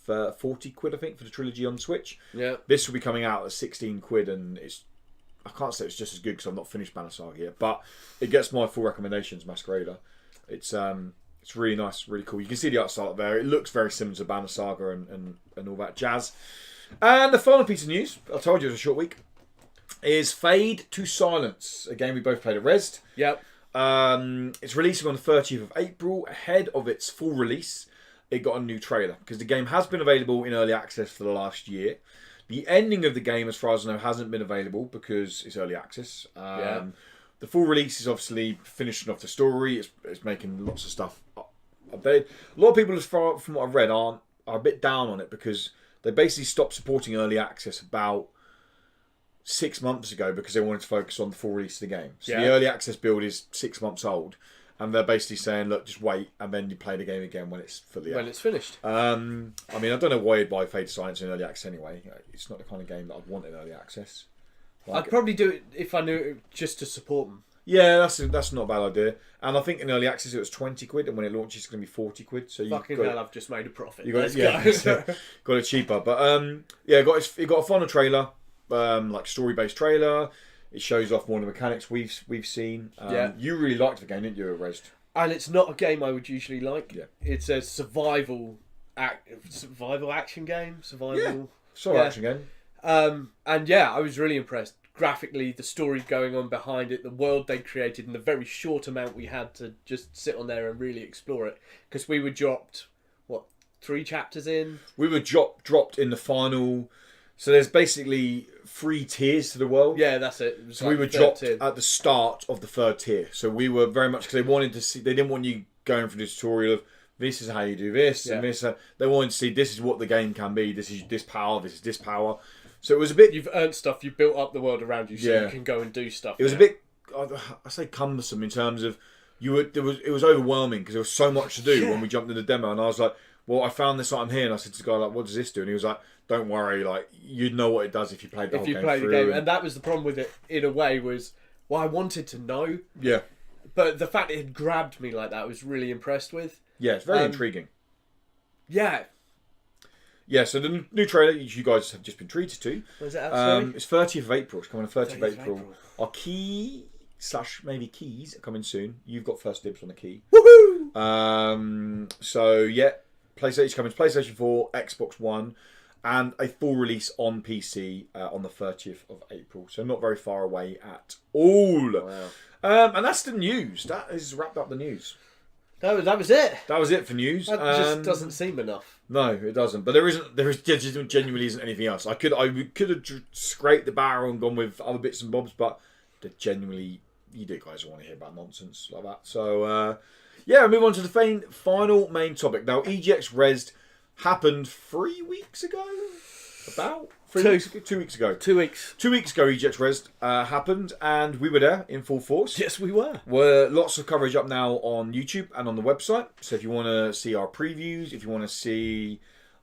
£40, I think, for the trilogy on Switch. Yeah. This will be coming out at £16, and I can't say it's just as good because I've not finished Banner Saga yet, but it gets my full recommendations. Masquerader. It's really nice, really cool. You can see the art style up there. It looks very similar to Banner Saga and all that jazz. And the final piece of news, I told you it was a short week, is Fade to Silence, a game we both played at Rezzed. Yep. It's releasing on the 30th of April. Ahead of its full release, it got a new trailer because the game has been available in early access for the last year. The ending of the game, as far as I know, hasn't been available because it's early access. The full release is obviously finishing off the story. It's making lots of stuff updated. A lot of people, as far from what I've read, are a bit down on it because they basically stopped supporting early access about 6 months ago because they wanted to focus on the full release of the game. So the early access build is 6 months old, and they're basically saying, look, just wait, and then you play the game again when it's fully out. When it's finished. I don't know why you'd buy Fade to Silence in early access anyway. It's not the kind of game that I'd want in early access. I'd probably do it if I knew it just to support them. Yeah, that's not a bad idea. And I think in early access it was £20, and when it launches it's going to be £40. So fucking hell, I've just made a profit. You got it, got it cheaper. But it got a final trailer, like story-based trailer. It shows off more of the mechanics we've seen. You really liked the game, didn't you, Rezzed? And it's not a game I would usually like. Yeah. It's a survival action game. Action game. And yeah, I was really impressed. Graphically, the story going on behind it, the world they created, and the very short amount we had to just sit on there and really explore it. Because we were dropped, 3 chapters in? We were dropped in the final. So there's basically 3 tiers to the world. Yeah, that's it. So we were dropped at the start of the 3rd tier. So we were very much, because they wanted to see, they didn't want you going through the tutorial of this is how you do this and this. They wanted to see this is what the game can be. This is this power. This is this power. So it was a bit. You've earned stuff. You've built up the world around you, so you can go and do stuff. It was a bit. I say cumbersome in terms of it was overwhelming because there was so much to do when we jumped into the demo, and I was like, well, I found this item here, and I said to the guy, like, what does this do? And he was like, don't worry, like, you'd know what it does if you played the whole game through. If you played the game. And that was the problem with it, in a way, was, well, I wanted to know. Yeah. But the fact it had grabbed me like that, I was really impressed with. Yeah, it's very intriguing. Yeah. Yeah, so the new trailer you guys have just been treated to. Was it out, it's 30th of April. It's coming on 30th of 30th of April. April. Our key / maybe keys are coming soon. You've got first dibs on the key. Woohoo! So yeah, PlayStation's coming to PlayStation 4, Xbox One, and a full release on PC on the 30th of April. So not very far away at all. Wow. And that's the news. That has wrapped up the news. That was it. That was it for news. That just doesn't seem enough. No, it doesn't. But there genuinely isn't anything else. I could have scraped the barrel and gone with other bits and bobs, but genuinely, you guys want to hear about nonsense like that. So yeah, move on to the final main topic. Now, EGX Rezzed happened 3 weeks ago. About 2 weeks ago. 2 weeks ago. 2 weeks. 2 weeks ago, EGX Rezzed happened, and we were there in full force. Yes, we were. Lots of coverage up now on YouTube and on the website. So if you want to see our previews, if you want to see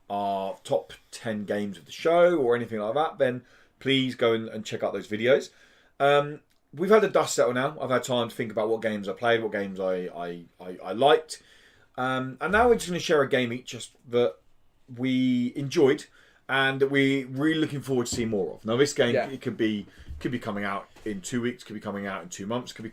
our top 10 games of the show or anything like that, then please go and check out those videos. We've had the dust settle now. I've had time to think about what games I played, what games I liked. And now we're just going to share a game each just that we enjoyed and that we're really looking forward to seeing more of. Now, this game, it could be coming out in 2 weeks, could be coming out in 2 months, could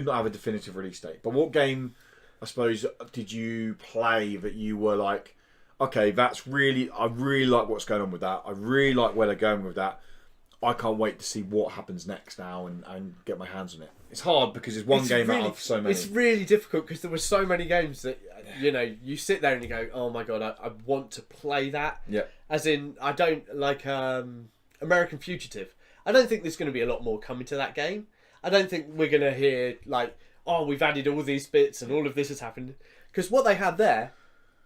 not have a definitive release date. But what game, I suppose, did you play that you were like, okay, I really like what's going on with that. I really like where they're going with that. I can't wait to see what happens next now and get my hands on it. It's hard because it's one game out of so many. It's really difficult because there were so many games that, you sit there and you go, oh my God, I want to play that. Yeah. As in, I don't like American Fugitive. I don't think there's going to be a lot more coming to that game. I don't think we're going to hear like, oh, we've added all these bits and all of this has happened. Because what they had there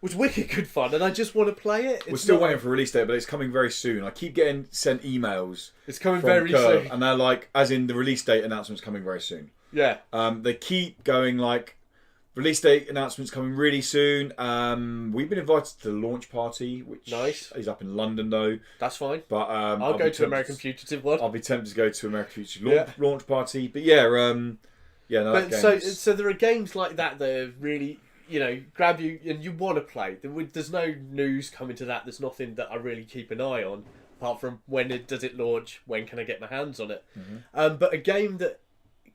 was wicked good fun, and I just want to play it. We're still waiting for a release date, but it's coming very soon. I keep getting sent emails. It's coming very soon. And they're like, as in the release date announcement's coming very soon. Yeah. They keep going like, release date announcements coming really soon. We've been invited to the launch party, which is up in London though. That's fine. But I'll go to American Fugitive one. I'll be tempted to go to American Fugitive launch party. But yeah, so there are games like that that are really, grab you and you want to play. There's no news coming to that. There's nothing that I really keep an eye on apart from does it launch? When can I get my hands on it? Mm-hmm. But a game that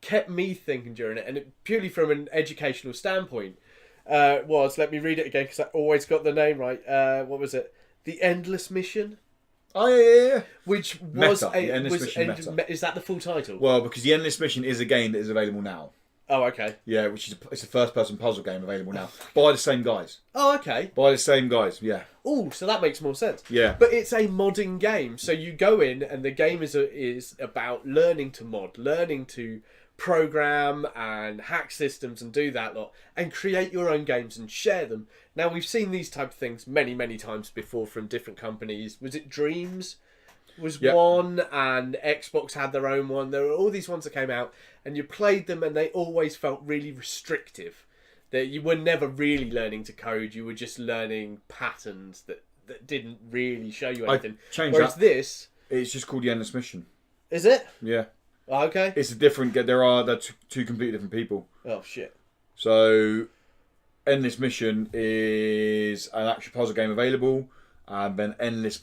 kept me thinking during it, and purely from an educational standpoint, was, let me read it again because I always got the name right. What was it? The Endless Mission. Oh yeah. Which was Meta. The Endless Mission Meta. Is that the full title? Well, because the Endless Mission is a game that is available now. Oh, okay. Yeah, it's a first-person puzzle game available now by the same guys. Oh, okay. By the same guys, yeah. Oh, so that makes more sense. Yeah. But it's a modding game, so you go in and the game is about learning to mod, learning to program and hack systems and do that lot, and create your own games and share them. Now, we've seen these type of things many, many times before from different companies. Was it Dreams? Was one, and Xbox had their own one. There were all these ones that came out, and you played them, and they always felt really restrictive. That you were never really learning to code; you were just learning patterns that didn't really show you anything. Whereas this, it's just called the Endless Mission. Is it? Yeah. Oh, okay. It's a different. They're two completely different people. Oh shit. So, Endless Mission is an actual puzzle game available. And then Endless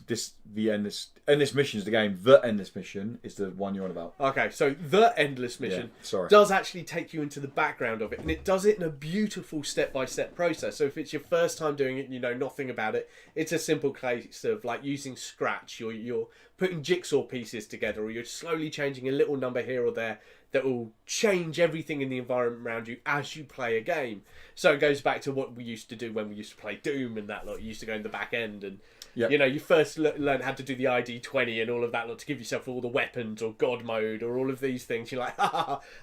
Mission is the game. The Endless Mission is the one you're on about. Okay, so the Endless Mission does actually take you into the background of it, and it does it in a beautiful step-by-step process. So if it's your first time doing it and you know nothing about it, it's a simple case of like using Scratch. You're putting jigsaw pieces together, or you're slowly changing a little number here or there that will change everything in the environment around you as you play a game. So it goes back to what we used to do when we used to play Doom and that lot. You used to go in the back end and you first learn how to do the ID-20 and all of that lot to give yourself all the weapons or God mode or all of these things. You're like,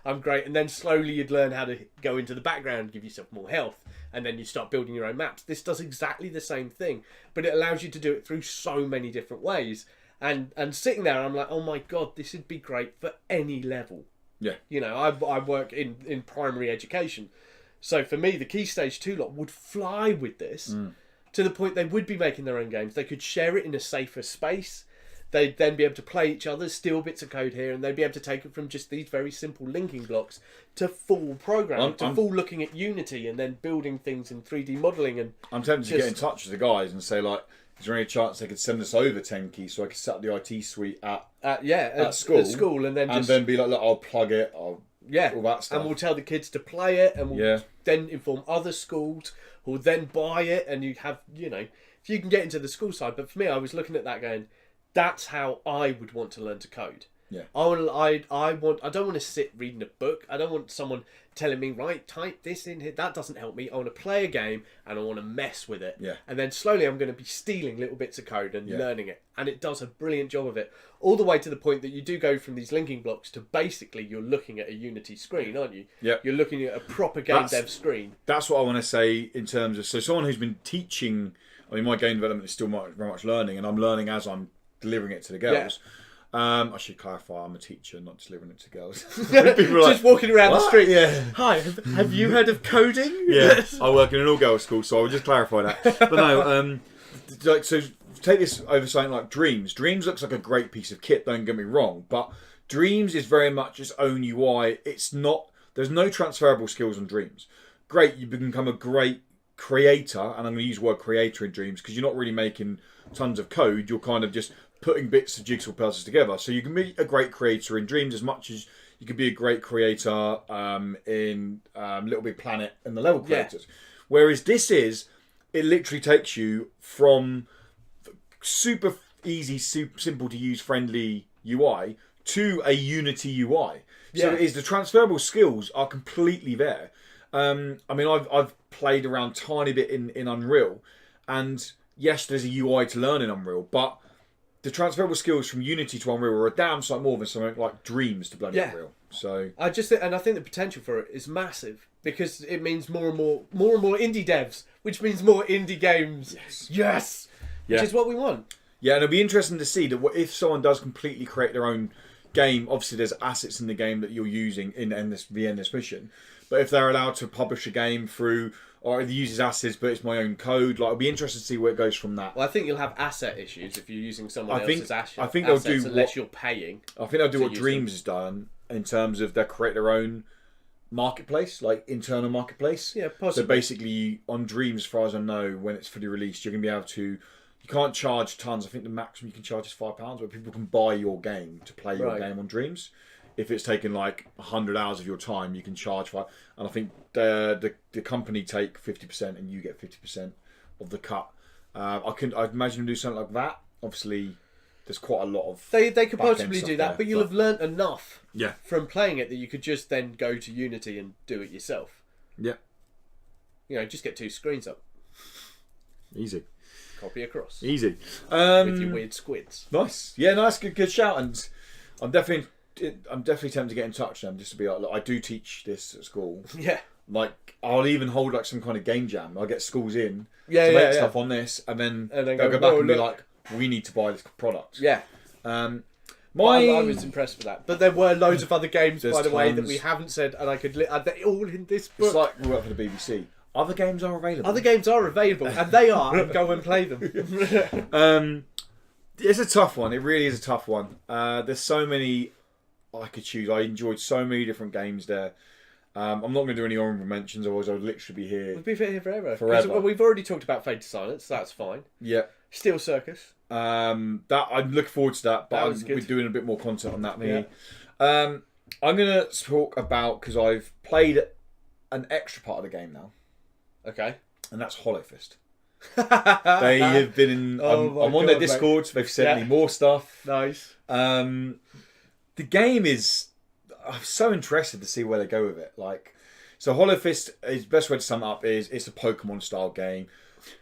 I'm great. And then slowly you'd learn how to go into the background, give yourself more health, and then you start building your own maps. This does exactly the same thing, but it allows you to do it through so many different ways. And sitting there, I'm like, oh my God, this would be great for any level. Yeah. I work in primary education. So for me, the Key Stage 2 lot would fly with this. to the point they would be making their own games. They could share it in a safer space. They'd then be able to play each other, steal bits of code here, and they'd be able to take it from just these very simple linking blocks to full programming, full looking at Unity and then building things in 3D modelling. And I'm tempted to get in touch with the guys and say, like, is there any chance they could send us over 10 keys so I could set up the IT suite at school? At school, and then be like, look, I'll plug it, all that stuff. And we'll tell the kids to play it, and we'll then inform other schools who will then buy it, and you have, if you can get into the school side. But for me, I was looking at that going, that's how I would want to learn to code. Yeah. I don't want to sit reading a book. I don't want someone telling me, right, type this in here. That doesn't help me. I want to play a game and I want to mess with it. Yeah. And then slowly I'm going to be stealing little bits of code and learning it. And it does a brilliant job of it. All the way to the point that you do go from these linking blocks to basically you're looking at a Unity screen, aren't you? Yeah. You're looking at a proper game dev screen. That's what I want to say in terms of, so someone who's been teaching, I mean, my game development is still very much learning, and I'm learning as I'm delivering it to the girls. I should clarify, I'm a teacher, not delivering it to girls. People are just walking around the street. Yeah. Hi, have you heard of coding? Yeah, I work in an all-girls school, so I would just clarify that. But no, so take this over something like Dreams. Dreams looks like a great piece of kit, don't get me wrong, but Dreams is very much its own UI. It's not, there's no transferable skills on Dreams. Great, you become a great creator, and I'm going to use the word creator in Dreams because you're not really making tons of code, you're kind of just putting bits of jigsaw puzzles together. So you can be a great creator in Dreams as much as you can be a great creator in Little Big Planet and the level creators. Whereas it literally takes you from super easy, super simple to use, friendly UI to a Unity UI. So it is, the transferable skills are completely there. I mean, I've played around a tiny bit in Unreal, and yes, there's a UI to learn in Unreal, but the transferable skills from Unity to Unreal are a damn sight more than something like Dreams to bloody Unreal. So I think the potential for it is massive because it means more and more indie devs, which means more indie games. Yes. Which is what we want. Yeah, and it'll be interesting to see that if someone does completely create their own game. Obviously, there's assets in the game that you're using in this mission. But if they're allowed to publish a game through, or it uses assets, but it's my own code, like, it'll be interesting to see where it goes from that. Well, I think you'll have asset issues if you're using someone else's assets. I think they'll do unless you're paying. I think they'll do what Dreams has done in terms of they'll create their own marketplace, like internal marketplace. Yeah, possibly. So basically, on Dreams, as far as I know, when it's fully released, you're gonna be able to. You can't charge tons. I think the maximum you can charge is £5, but people can buy your game to play your game on Dreams. If it's taken like 100 hours of your time, you can charge for it. And I think the company take 50% and you get 50% of the cut. I'd imagine them do something like that. Obviously, there's quite a lot of they could possibly do that, but you'll have learnt enough Yeah. from playing it that you could just then go to Unity and do it yourself. Yeah. You know, just get two screens up. Easy. Copy across. Easy. With your weird squids. Nice. Yeah, nice. Good shout. And I'm definitely tempted to get in touch with them just to be like, look, I do teach this at school. Yeah. Like, I'll even hold like some kind of game jam. I'll get schools in to make stuff on this, and then they'll go back and be like, we need to buy this product. Yeah. I was impressed with that. But there were loads of other games, by the way, that we haven't said, and I could... they're all in this book. It's like we work for the BBC. Other games are available. Other games are available, and they are, and go and play them. It's a tough one. It really is a tough one. There's so many I could choose. I enjoyed so many different games there. I'm not going to do any honourable mentions, otherwise I would literally be here. We'd be here forever. Forever. We've already talked about Fade to Silence, so that's fine. Yeah. Steel Circus. That I'm looking forward to that, but we're doing a bit more content on that. Maybe. Yeah. I'm going to talk about, because I've played an extra part of the game now. Okay. And that's HoloFist. They have been in. I'm on their Discord, so they've sent me more stuff. Nice. The game is. I'm so interested to see where they go with it. Like, so HoloFist is best way to sum it up is it's a Pokemon style game.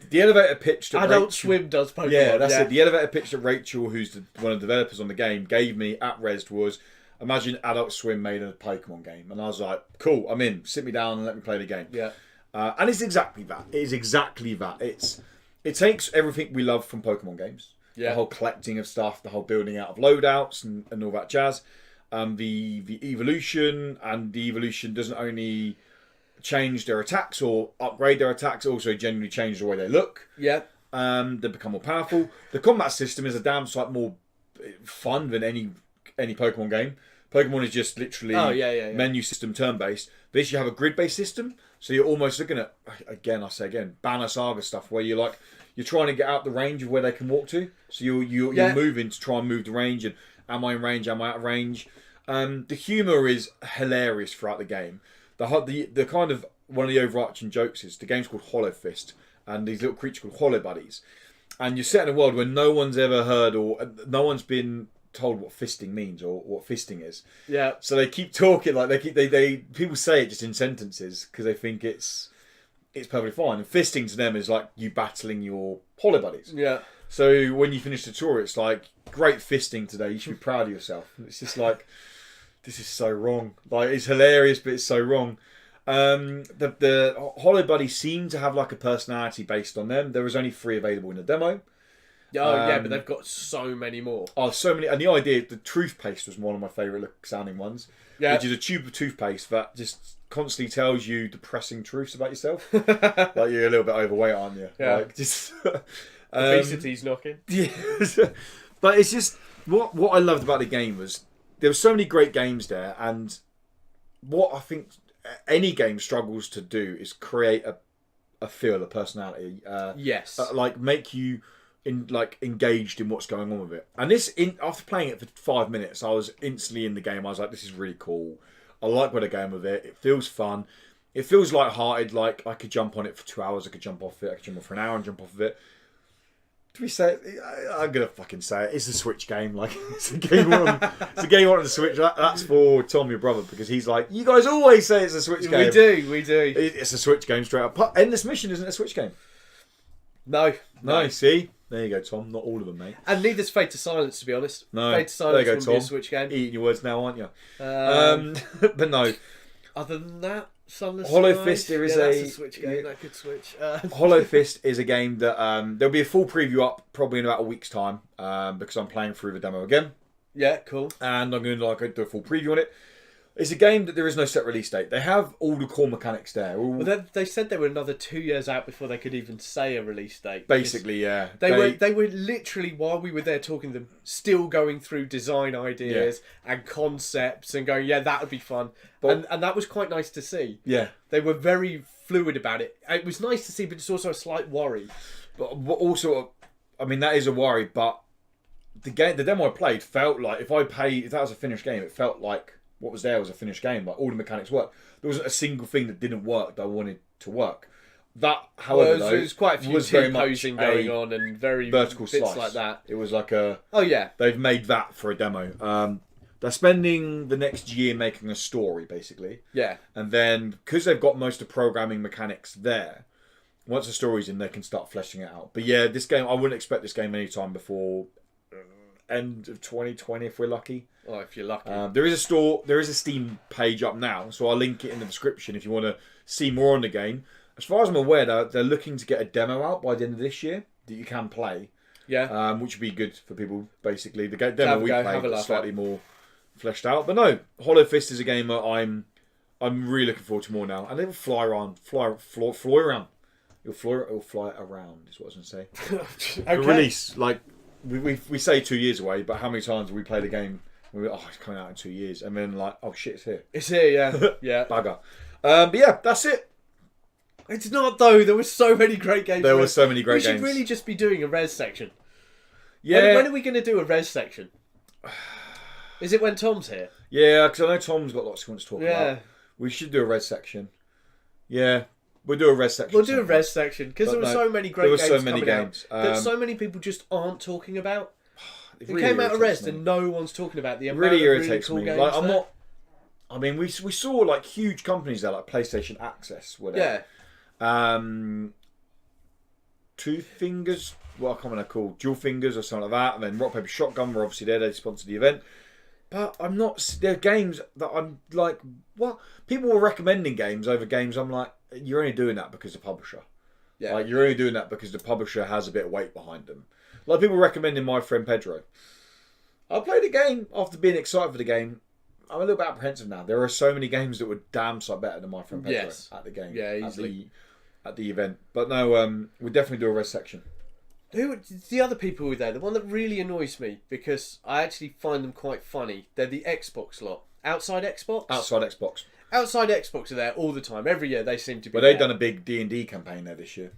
The elevator pitch that Adult Swim does Pokemon. Yeah, that's it. The elevator pitch that Rachel, who's one of the developers on the game, gave me at Rezzed was, imagine Adult Swim made a Pokemon game, and I was like, cool, I'm in. Sit me down and let me play the game. Yeah. And it's exactly that. It is exactly that. It takes everything we love from Pokemon games. Yeah. The whole collecting of stuff, the whole building out of loadouts and all that jazz. The evolution, and the evolution doesn't only change their attacks or upgrade their attacks. Also, generally change the way they look. Yeah. They become more powerful. The combat system is a damn sight more fun than any Pokemon game. Pokemon is just literally menu system turn based. This you have a grid based system, so you're almost looking at Banner Saga stuff where you're trying to get out the range of where they can walk to. So you're moving to try and move the range and am I in range? Am I out of range? The humour is hilarious throughout the game. The kind of one of the overarching jokes is the game's called HoloFist, and these little creatures called Holo Buddies, and you're set in a world where no one's ever heard or no one's been told what fisting means or what fisting is. Yeah. So they keep talking like they people say it just in sentences because they think it's perfectly fine. And fisting to them is like you battling your Holo Buddies. Yeah. So when you finish the tour, it's like great fisting today. You should be proud of yourself. It's just like this is so wrong. Like it's hilarious, but it's so wrong. The Holo Buddies seem to have like a personality based on them. There was only 3 available in the demo. But they've got so many more. Oh, so many. And the idea, the toothpaste was one of my favourite sounding ones. Yeah. Which is a tube of toothpaste that just constantly tells you depressing truths about yourself. Like you're a little bit overweight, aren't you? Yeah. Like just obesity's knocking. Yeah. But it's just what I loved about the game was there were so many great games there, and what I think any game struggles to do is create a feel, a personality. Yes. Like make you engaged in what's going on with it. And after playing it for 5 minutes, I was instantly in the game. I was like, this is really cool. I like where they're going with it. It feels fun. It feels light-hearted. Like I could jump on it for 2 hours. I could jump off it. I could jump on for an hour and jump off of it. Do we say it? I'm gonna fucking say it. It's a Switch game. Like it's a game on the Switch. That's for Tom, your brother, because he's like, you guys always say it's a Switch game. We do. It's a Switch game straight up. Endless Mission isn't a Switch game. No. See, there you go, Tom. Not all of them, mate. And neither's Fade to Silence, to be honest. No. Fade to Silence there you go, Tom. Be a Switch game. Eating your words now, aren't you? But no. Other than that, Sunless HoloFist, there is that's a Switch game. That could switch. HoloFist is a game that there'll be a full preview up probably in about a week's time because I'm playing through the demo again. Yeah, cool. And I'm going to do a full preview on it. It's a game that there is no set release date. They have all the core mechanics there. Well, they said they were another 2 years out before they could even say a release date. Basically, yeah. They were literally, while we were there talking to them, still going through design ideas and concepts and going, yeah, that would be fun. And that was quite nice to see. Yeah. They were very fluid about it. It was nice to see, but it's also a slight worry. But also, I mean, that is a worry, but the demo I played felt like, if that was a finished game, it felt like what was there was a finished game. Like all the mechanics worked. There wasn't a single thing that didn't work that I wanted to work. That, however, there was quite a few T-posing going on and very vertical bits slice like that. It was like they've made that for a demo. They're spending the next year making a story, basically. Yeah. And then, because they've got most of the programming mechanics there, once the story's in, they can start fleshing it out. But yeah, this game, I wouldn't expect this game anytime before end of 2020 if we're lucky. Oh, if you're lucky. There is a Steam page up now, so I'll link it in the description if you want to see more on the game. As far as I'm aware, they're looking to get a demo out by the end of this year that you can play. Yeah. Which would be good for people, basically. The demo we played was slightly more fleshed out. But no, HoloFist is a game that I'm really looking forward to more now. And they will fly around. It'll fly around, is what I was going to say. Okay. The release, like, we say 2 years away, but how many times have we played a game and we go, it's coming out in 2 years, and then like, oh shit, it's here. It's here, yeah. Yeah. Bugger. But yeah, that's it. It's not though, there were so many great games. There were so many great games. We should really just be doing a res section. Yeah. When are we going to do a res section? Is it when Tom's here? Yeah, because I know Tom's got lots he wants to talk about. We should do a res section. Yeah. We'll do a res section. We'll do a res section because there were so many great games. There were so many games that so many people just aren't talking about. It really came out of Rezzed me. and no one's talking about the amount really of irritates really cool me. games. Like, I'm not. I mean, we saw like huge companies there, like PlayStation Access, whatever. Yeah. Two Fingers. What I can't remember called, Dual Fingers or something like that, and then Rock Paper Shotgun were obviously there. They sponsored the event. But I'm not. There are games that I'm like, what? People were recommending games over games. I'm like, you're only doing that because the publisher. Yeah. Like, you're only doing that because the publisher has a bit of weight behind them. Like, people recommending My Friend Pedro. I played a game after being excited for the game I'm a little bit apprehensive now. There are so many games that were damn sight better than My Friend Pedro at the game. Yeah, easily. At the event. But no, we'll definitely do a res section. The other people who were there, the one that really annoys me, because I actually find them quite funny, they're the Xbox lot. Outside Xbox? Outside Xbox. Outside Xbox are there all the time. Every year they seem to be But they've done a big D&D campaign there this year.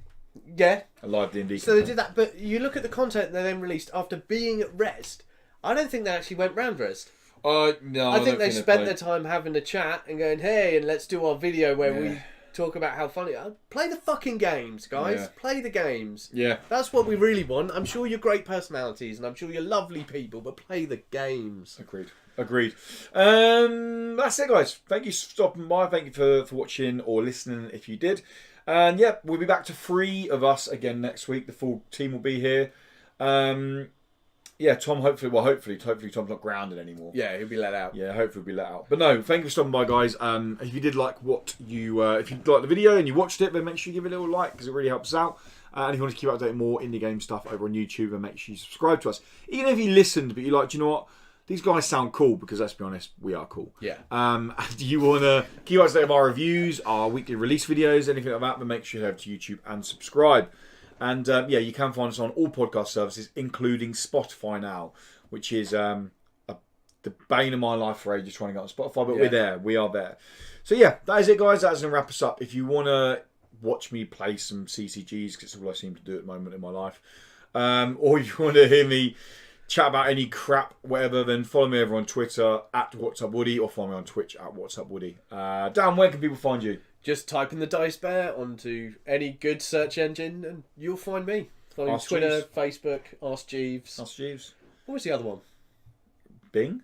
Yeah. A live D&D So they did that, but you look at the content they then released after being at Rezzed. I don't think they actually went round Rezzed. No, I think they spent their time having a chat and going, hey, and let's do our video where we talk about how funny. Play the fucking games, guys. Yeah. Play the games. Yeah. That's what we really want. I'm sure you're great personalities and I'm sure you're lovely people, but play the games. Agreed. That's it, guys. Thank you for stopping by. Thank you for watching or listening if you did. And yeah, we'll be back to 3 of us again next week. The full team will be here. Yeah, Tom, hopefully Tom's not grounded anymore. Yeah, he'll be let out. Yeah, hopefully he'll be let out. But no, thank you for stopping by, guys. If you did like if you liked the video and you watched it, then make sure you give it a little like because it really helps us out. And if you want to keep updating more indie game stuff over on YouTube, then make sure you subscribe to us. Even if you listened, but you're like, do you know what? These guys sound cool because let's be honest, we are cool. Yeah. Do you want to keep up to date with our reviews, our weekly release videos, anything like that, then make sure you head to YouTube and subscribe. And yeah, you can find us on all podcast services, including Spotify now, which is the bane of my life for ages trying to get on Spotify, but we're there. We are there. So yeah, that is it, guys. That's going to wrap us up. If you want to watch me play some CCGs, because it's all I seem to do at the moment in my life, or if you want to hear me chat about any crap, whatever, then follow me over on Twitter at What's Up Woody, or follow me on Twitch at What's Up Woody. Dan, where can people find you? Just type in the Dice Bear onto any good search engine and you'll find me. Follow Twitter, Jeeves. Facebook, Ask Jeeves. Ask Jeeves. What was the other one? Bing?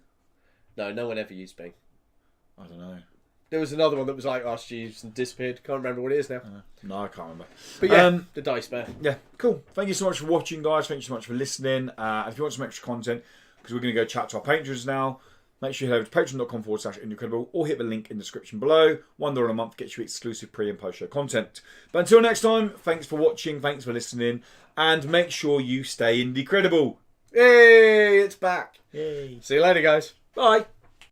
No one ever used Bing. I don't know. There was another one that was like Ask Jeeves and disappeared. Can't remember what it is now. No, I can't remember. But yeah, the Dice Bear. Yeah, cool. Thank you so much for watching, guys. Thank you so much for listening. If you want some extra content, because we're going to go chat to our patrons now, make sure you head over to patreon.com/Incredible or hit the link in the description below. $1 a month gets you exclusive pre and post show content. But until next time, thanks for watching, thanks for listening, and make sure you stay Incredible. Hey, it's back. Yay. See you later, guys. Bye.